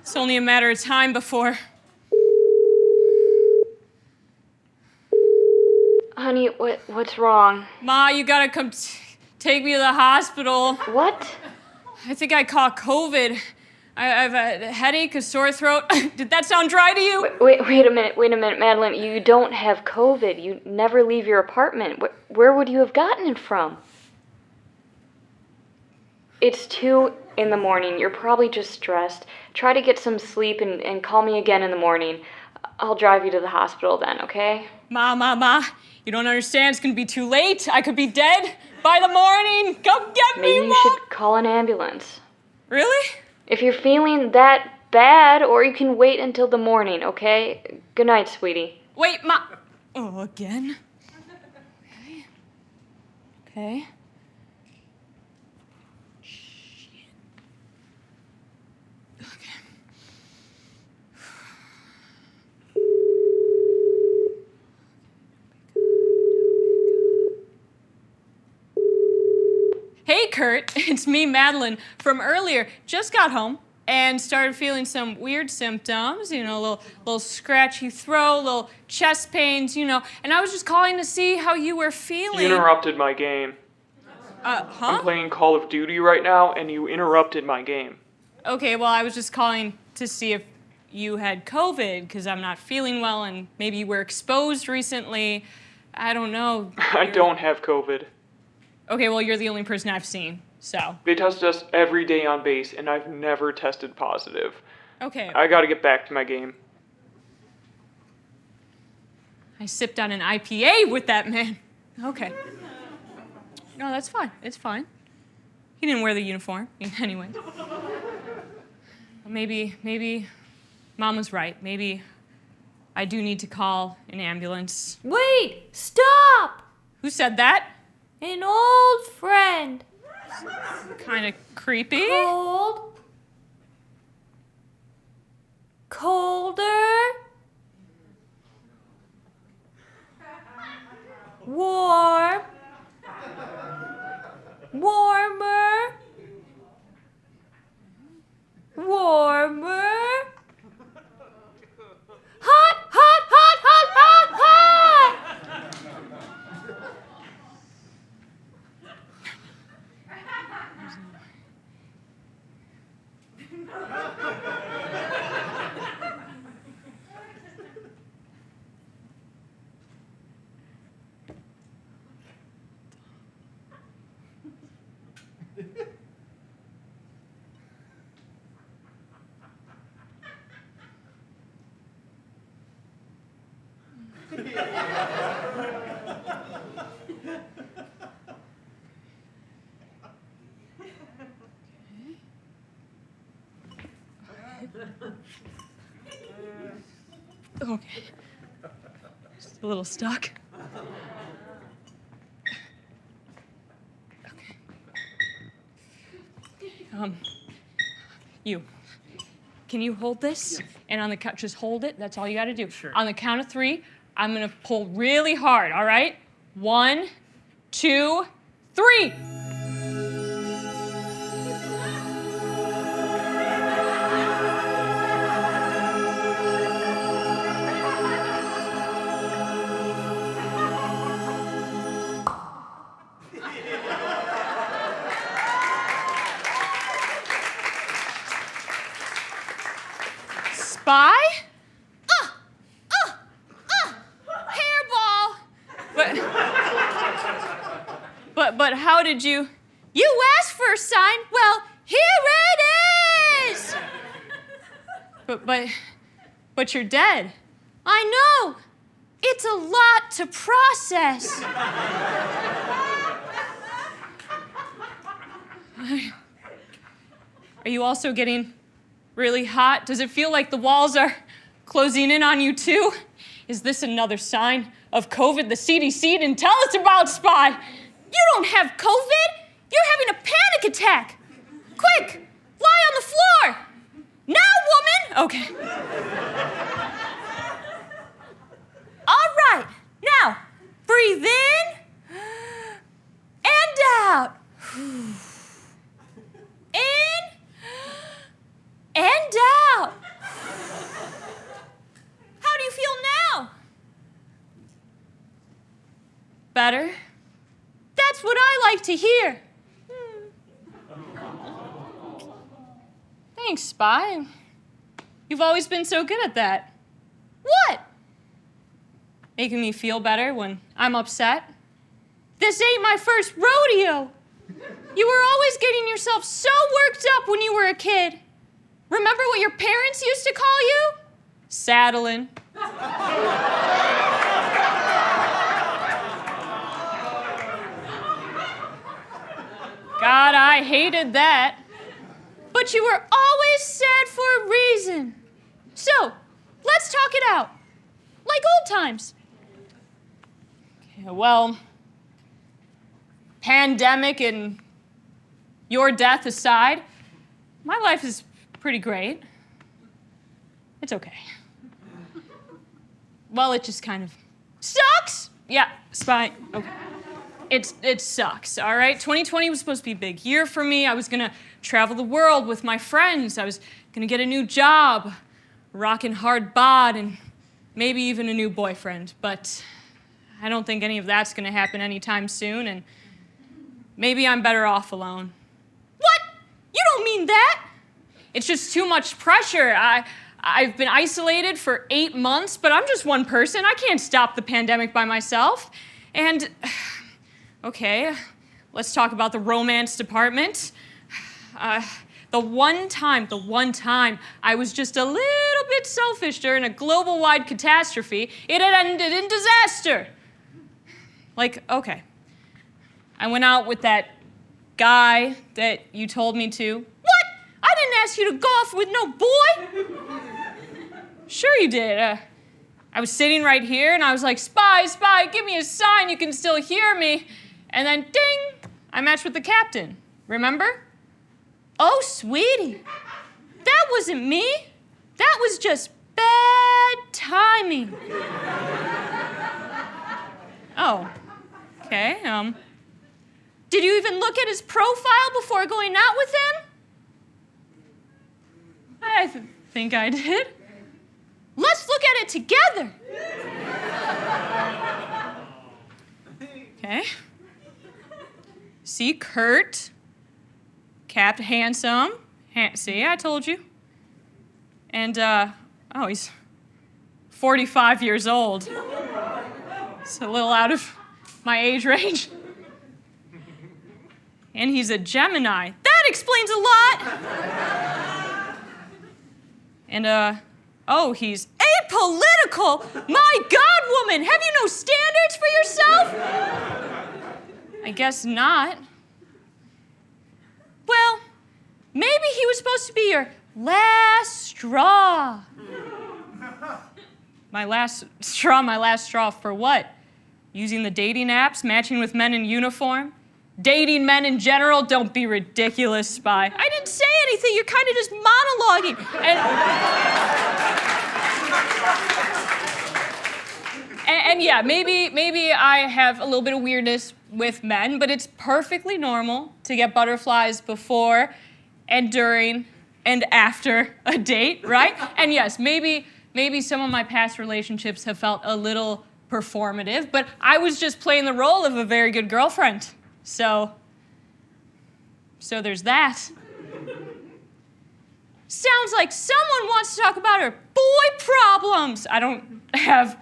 It's only a matter of time before... Honey, what's wrong? Ma, you gotta come take me to the hospital. What? I think I caught COVID. I have a headache, a sore throat. Did that sound dry to you? Wait a minute, Madeline. You don't have COVID. You never leave your apartment. Where would you have gotten it from? It's 2 a.m. You're probably just stressed. Try to get some sleep and call me again in the morning. I'll drive you to the hospital then, okay? Ma. You don't understand. It's gonna be too late. I could be dead by the morning. Come get me, Maybe you should call an ambulance. Really? If you're feeling that bad, or you can wait until the morning, okay? Good night, sweetie. Wait, Ma. Oh, again? Okay. Hey, Kurt, it's me, Madeline, from earlier. Just got home and started feeling some weird symptoms, a little scratchy throat, little chest pains, and I was just calling to see how you were feeling. You interrupted my game. Huh? I'm playing Call of Duty right now, and you interrupted my game. Okay, well, I was just calling to see if you had COVID, because I'm not feeling well, and maybe you were exposed recently. I don't know. I don't have COVID. Okay, well, you're the only person I've seen, so. They test us every day on base, and I've never tested positive. Okay. I gotta get back to my game. I sipped on an IPA with that man. Okay. No, that's fine. It's fine. He didn't wear the uniform. Anyway. Maybe Mom was right. Maybe I do need to call an ambulance. Wait! Stop! Who said that? An old friend. Kind of creepy. Cold. Colder. Warm. Warmer. Warmer. Hot, hot, hot, hot, hot, hot! Okay. Just a little stuck. Okay. You. Can you hold this? And on the count, just hold it. That's all you gotta do. Sure. On the count of 3, I'm gonna pull really hard, all right? 1, 2, 3. Spy? Hairball! But how did you... You asked for a sign. Well, here it is! But you're dead. I know. It's a lot to process. Are you also getting really hot? Does it feel like the walls are closing in on you too? Is this another sign of COVID the CDC didn't tell us about, Spy? You don't have COVID. You're having a panic attack. Quick, lie on the floor. Now, woman. Okay. All right. Now, breathe in and out. In and out. How do you feel now? Better? That's what I like to hear. Thanks, Spy. You've always been so good at that. What? Making me feel better when I'm upset? This ain't my first rodeo. You were always getting yourself so worked up when you were a kid. Remember what your parents used to call you? Saddling. God, I hated that. But you were always sad for a reason. So, let's talk it out. Like old times. Okay, well, pandemic and your death aside, my life is pretty great. It's okay. Well, it just kind of sucks. Yeah, Spy. Okay. It sucks, all right? 2020 was supposed to be a big year for me. I was gonna travel the world with my friends. I was gonna get a new job, rockin' hard bod, and maybe even a new boyfriend. But I don't think any of that's gonna happen anytime soon, and maybe I'm better off alone. What? You don't mean that? It's just too much pressure. I've been isolated for 8 months, but I'm just one person. I can't stop the pandemic by myself. And, okay, let's talk about the romance department. The one time I was just a little bit selfish during a global-wide catastrophe, it had ended in disaster. Like, okay, I went out with that guy that you told me to. What? I didn't ask you to go off with no boy. Sure you did. I was sitting right here and I was like, spy, spy, give me a sign you can still hear me. And then ding, I matched with the captain. Remember? Oh, sweetie, that wasn't me. That was just bad timing. Oh, okay. Did you even look at his profile before going out with him? I think I did. Let's look at it together. Okay. See, Kurt, capped handsome. See, I told you. And, oh, he's 45 years old. It's a little out of my age range. And he's a Gemini. That explains a lot. And, oh, he's apolitical. My God, woman, have you no standards for yourself? I guess not. Well, maybe he was supposed to be your last straw. My last straw for what? Using the dating apps, matching with men in uniform? Dating men in general? Don't be ridiculous, Spy. I didn't say anything, you're kind of just monologuing. And yeah, maybe I have a little bit of weirdness with men, but it's perfectly normal to get butterflies before and during and after a date, right? And yes, maybe some of my past relationships have felt a little performative, but I was just playing the role of a very good girlfriend. So there's that. Sounds like someone wants to talk about her boy problems. I don't have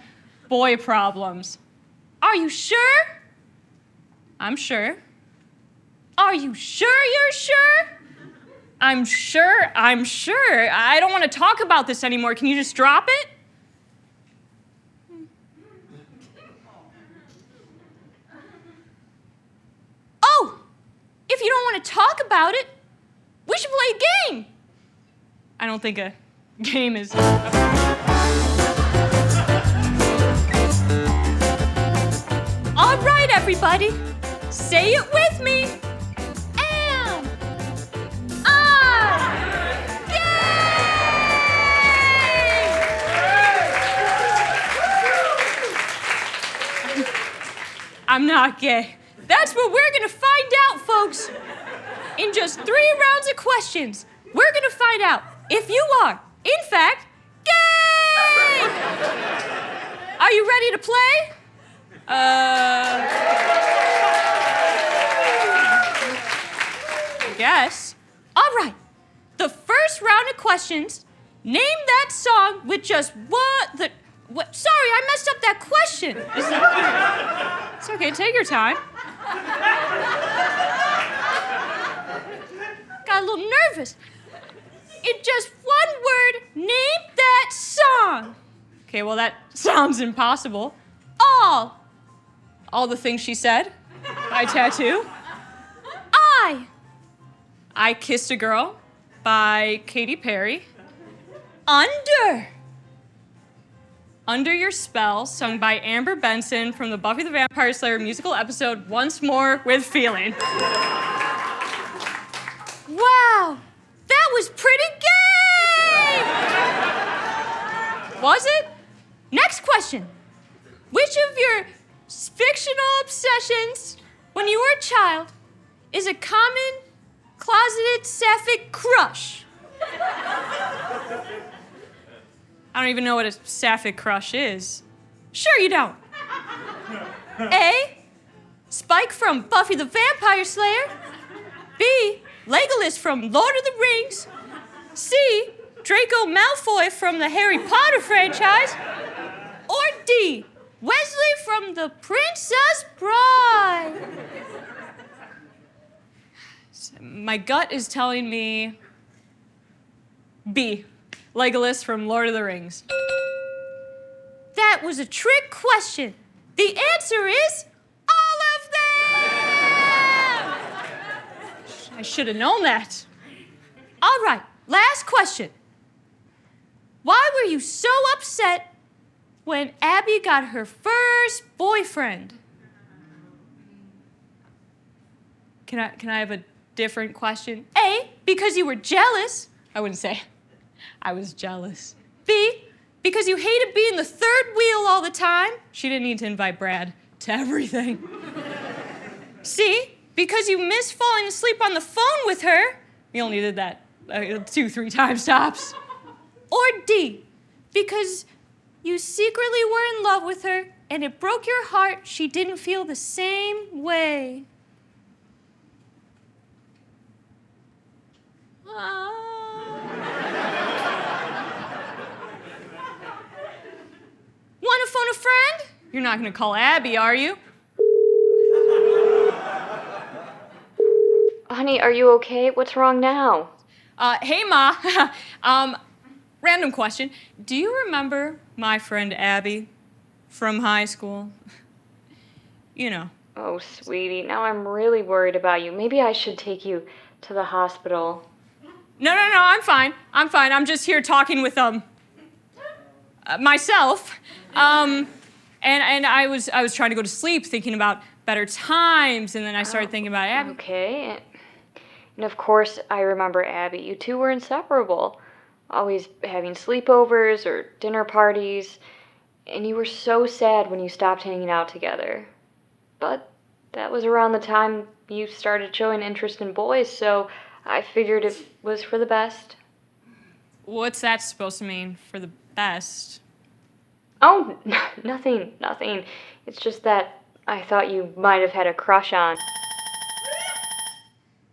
boy problems. Are you sure? I'm sure. Are you sure you're sure? I'm sure. I don't want to talk about this anymore. Can you just drop it? Oh, if you don't want to talk about it, we should play a game. I don't think a game is... All right, everybody, say it with me. Am I gay? I'm not gay. That's what we're gonna find out, folks. In just 3 rounds of questions, we're gonna find out if you are, in fact, gay! Are you ready to play? I guess. All right. The first round of questions, name that song with just what? Sorry, I messed up that question. It's okay, take your time. Got a little nervous. In just one word, name that song. Okay, well, that sounds impossible. All the things she said. by Tattoo. I Kissed a Girl by Katy Perry. Under Your Spell, sung by Amber Benson from the Buffy the Vampire Slayer musical episode Once More with Feeling. Wow, that was pretty gay! Was it? Next question. Which of your fictional obsessions when you were a child is a common closeted sapphic crush? I don't even know what a sapphic crush is. Sure you don't. A, Spike from Buffy the Vampire Slayer. B, Legolas from Lord of the Rings. C, Draco Malfoy from the Harry Potter franchise? Or D, Wesley from The Princess Bride? My gut is telling me B, Legolas from Lord of the Rings. That was a trick question. The answer is all of them! I should have known that. All right, last question. Why were you so upset when Abby got her first boyfriend? Can I have a different question? A, because you were jealous. I wouldn't say I was jealous. B, because you hated being the third wheel all the time. She didn't need to invite Brad to everything. C, because you missed falling asleep on the phone with her. We only did that 2-3 times tops. Or D, because you secretly were in love with her and it broke your heart she didn't feel the same way. Want to phone a friend? You're not going to call Abby, are you? Honey, are you okay? What's wrong now? Hey, Ma. Random question. Do you remember my friend Abby from high school? You know. Oh, sweetie, now I'm really worried about you. Maybe I should take you to the hospital. No, I'm fine. I'm just here talking with, myself. And I was trying to go to sleep thinking about better times, and then I started thinking about Abby. Okay. And of course, I remember Abby. You two were inseparable. Always having sleepovers or dinner parties. And you were so sad when you stopped hanging out together. But that was around the time you started showing interest in boys, so I figured it was for the best. What's that supposed to mean, for the best? Oh, nothing. It's just that I thought you might have had a crush on.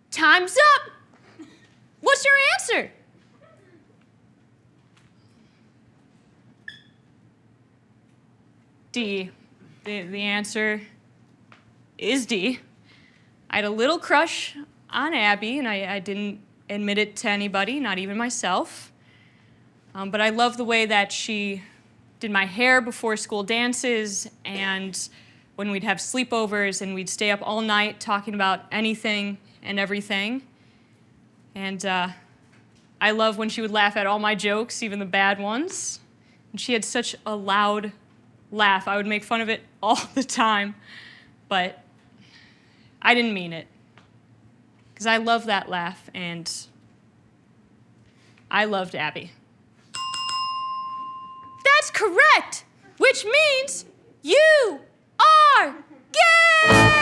Time's up! What's your answer? D. The answer is D. I had a little crush on Abby, and I didn't admit it to anybody, not even myself. But I love the way that she did my hair before school dances, and when we'd have sleepovers and we'd stay up all night talking about anything and everything. And I love when she would laugh at all my jokes, even the bad ones. And she had such a loud laugh. I would make fun of it all the time, but I didn't mean it. Because I love that laugh, and I loved Abby. That's correct, which means you are gay!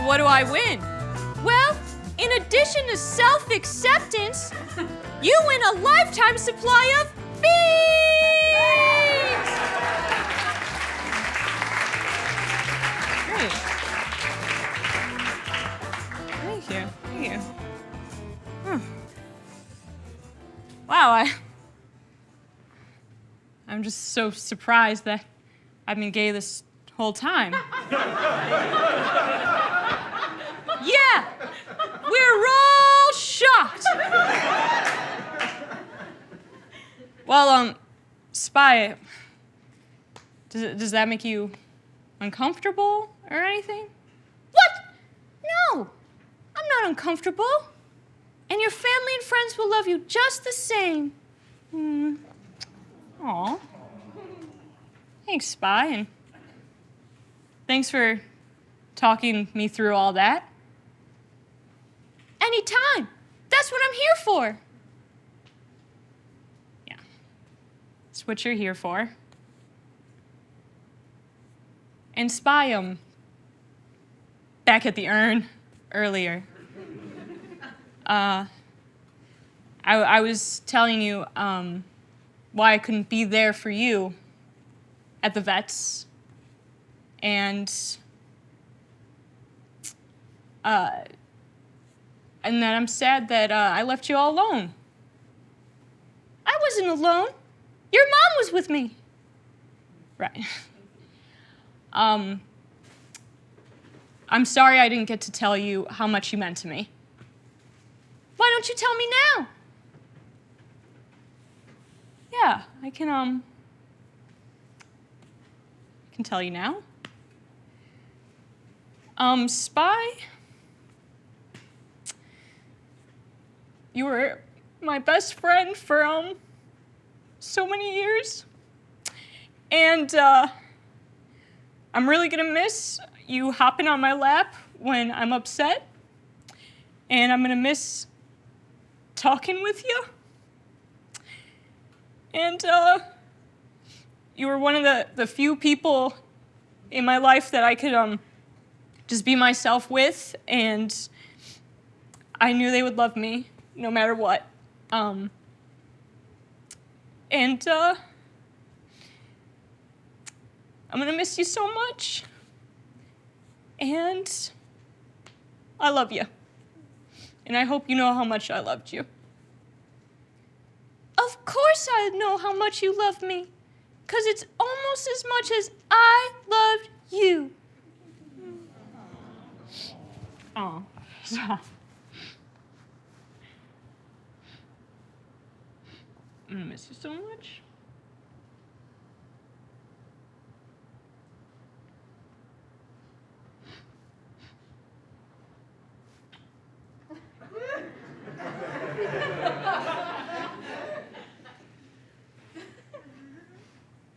What do I win? Well, in addition to self-acceptance, you win a lifetime supply of beans! Great. Thank you. Wow, I'm just so surprised that I've been gay this whole time. Yeah, we're all shocked. Well, Spy, does that make you uncomfortable or anything? What? No, I'm not uncomfortable. And your family and friends will love you just the same. Aw. Thanks, Spy, and thanks for talking me through all that. Anytime. That's what I'm here for. Yeah. That's what you're here for. And Spy, back at the urn earlier. I was telling you why I couldn't be there for you at the vets, and that I'm sad that I left you all alone. I wasn't alone. Your mom was with me. Right. I'm sorry I didn't get to tell you how much you meant to me. Why don't you tell me now? Yeah, I can tell you now. Spy, you were my best friend for so many years, and I'm really gonna miss you hopping on my lap when I'm upset, and I'm gonna miss talking with you. And you were one of the few people in my life that I could just be myself with, and I knew they would love me no matter what. I'm gonna miss you so much, and I love you. And I hope you know how much I loved you. Of course I know how much you love me, 'cause it's almost as much as I loved you. Oh. I'm gonna miss you so much.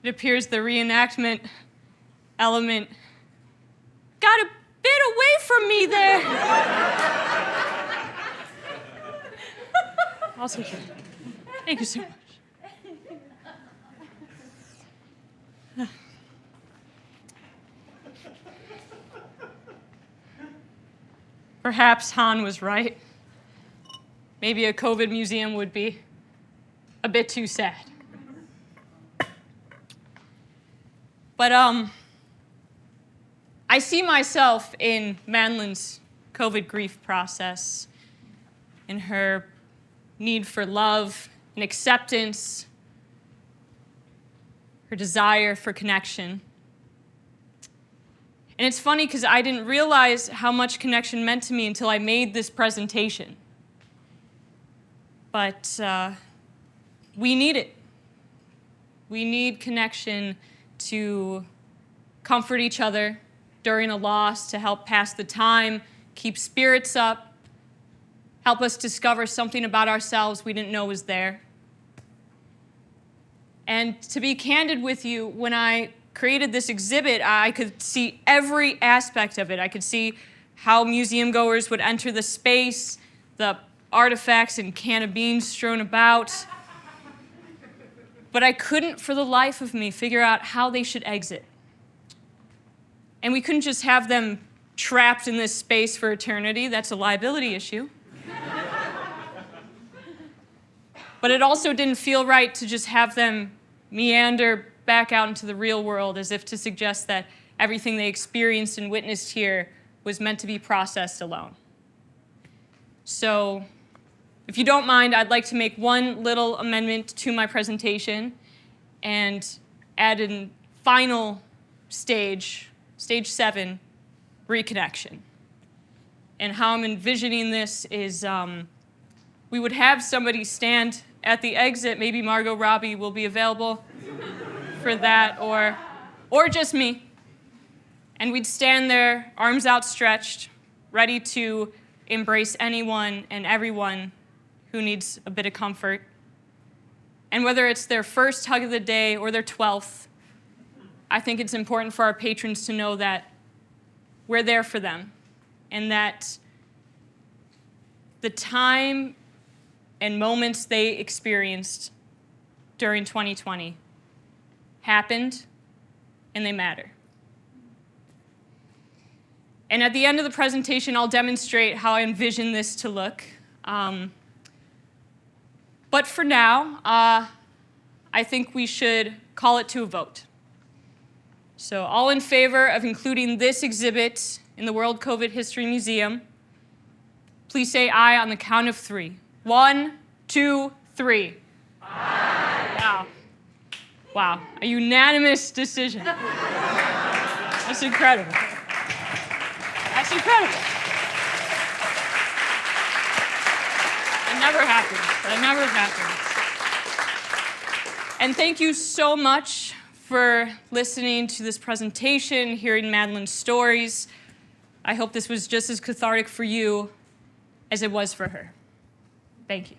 It appears the reenactment element Got a bit away from me there. I'll take it. Thank you so much. Perhaps Han was right. Maybe a COVID museum would be a bit too sad. But I see myself in Madeline's COVID grief process, in her need for love and acceptance, her desire for connection. And it's funny because I didn't realize how much connection meant to me until I made this presentation. But we need it. We need connection to comfort each other during a loss, to help pass the time, keep spirits up, help us discover something about ourselves we didn't know was there. And to be candid with you, when I created this exhibit, I could see every aspect of it. I could see how museum goers would enter the space, the artifacts and can of beans strewn about. But I couldn't, for the life of me, figure out how they should exit. And we couldn't just have them trapped in this space for eternity. That's a liability issue. But it also didn't feel right to just have them meander back out into the real world as if to suggest that everything they experienced and witnessed here was meant to be processed alone. So, if you don't mind, I'd like to make one little amendment to my presentation and add a final stage, stage 7, reconnection. And how I'm envisioning this is we would have somebody stand at the exit. Maybe Margot Robbie will be available for that, or just me. And we'd stand there, arms outstretched, ready to embrace anyone and everyone who needs a bit of comfort. And whether it's their first hug of the day or their 12th, I think it's important for our patrons to know that we're there for them, and that the time and moments they experienced during 2020 happened, and they matter. And at the end of the presentation, I'll demonstrate how I envision this to look. But for now, I think we should call it to a vote. So all in favor of including this exhibit in the World COVID History Museum, please say aye on the count of 3. 1, 2, 3. Aye. Wow. Wow, a unanimous decision. That's incredible. That's incredible. It never happens. That never happens. And thank you so much for listening to this presentation, hearing Madeline's stories. I hope this was just as cathartic for you as it was for her. Thank you.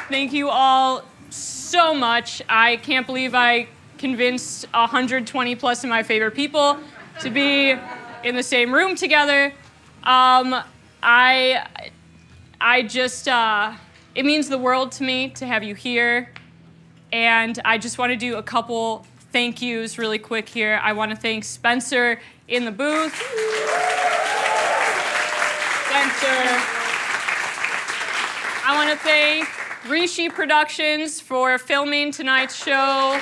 Thank you all so much. I can't believe I convinced 120 plus of my favorite people to be in the same room together. It means the world to me to have you here. And I just want to do a couple thank yous really quick here. I want to thank Spencer in the booth. Spencer. I want to thank Rishi Productions for filming tonight's show.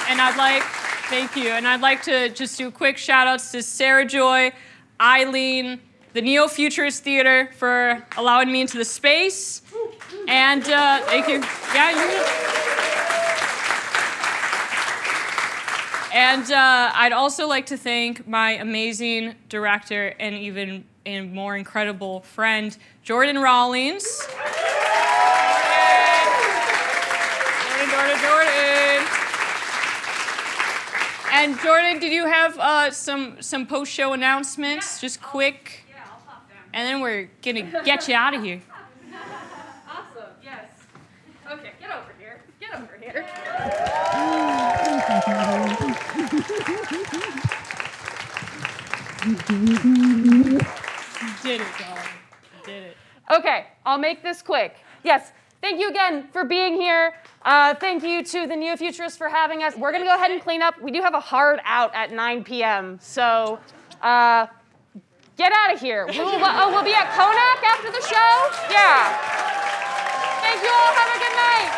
And thank you. And I'd like to just do quick shout outs to Sarah Joy, Eileen, the Neo-Futurist Theater for allowing me into the space. And thank you. Yeah, you. And I'd also like to thank my amazing director and even more incredible friend, Jordan Rawlings. Jordan. And Jordan, did you have some post-show announcements? Just quick. Yeah, I'll pop down. And then we're gonna get you out of here. Awesome, yes. Okay, get over here. Get over here. Did it, darling. Did it. Okay, I'll make this quick. Yes, thank you again for being here. Thank you to the Neo-Futurists for having us. We're going to go ahead and clean up. We do have a hard out at 9 p.m., so get out of here. We'll be at Konak after the show? Yeah. Thank you all. Have a good night.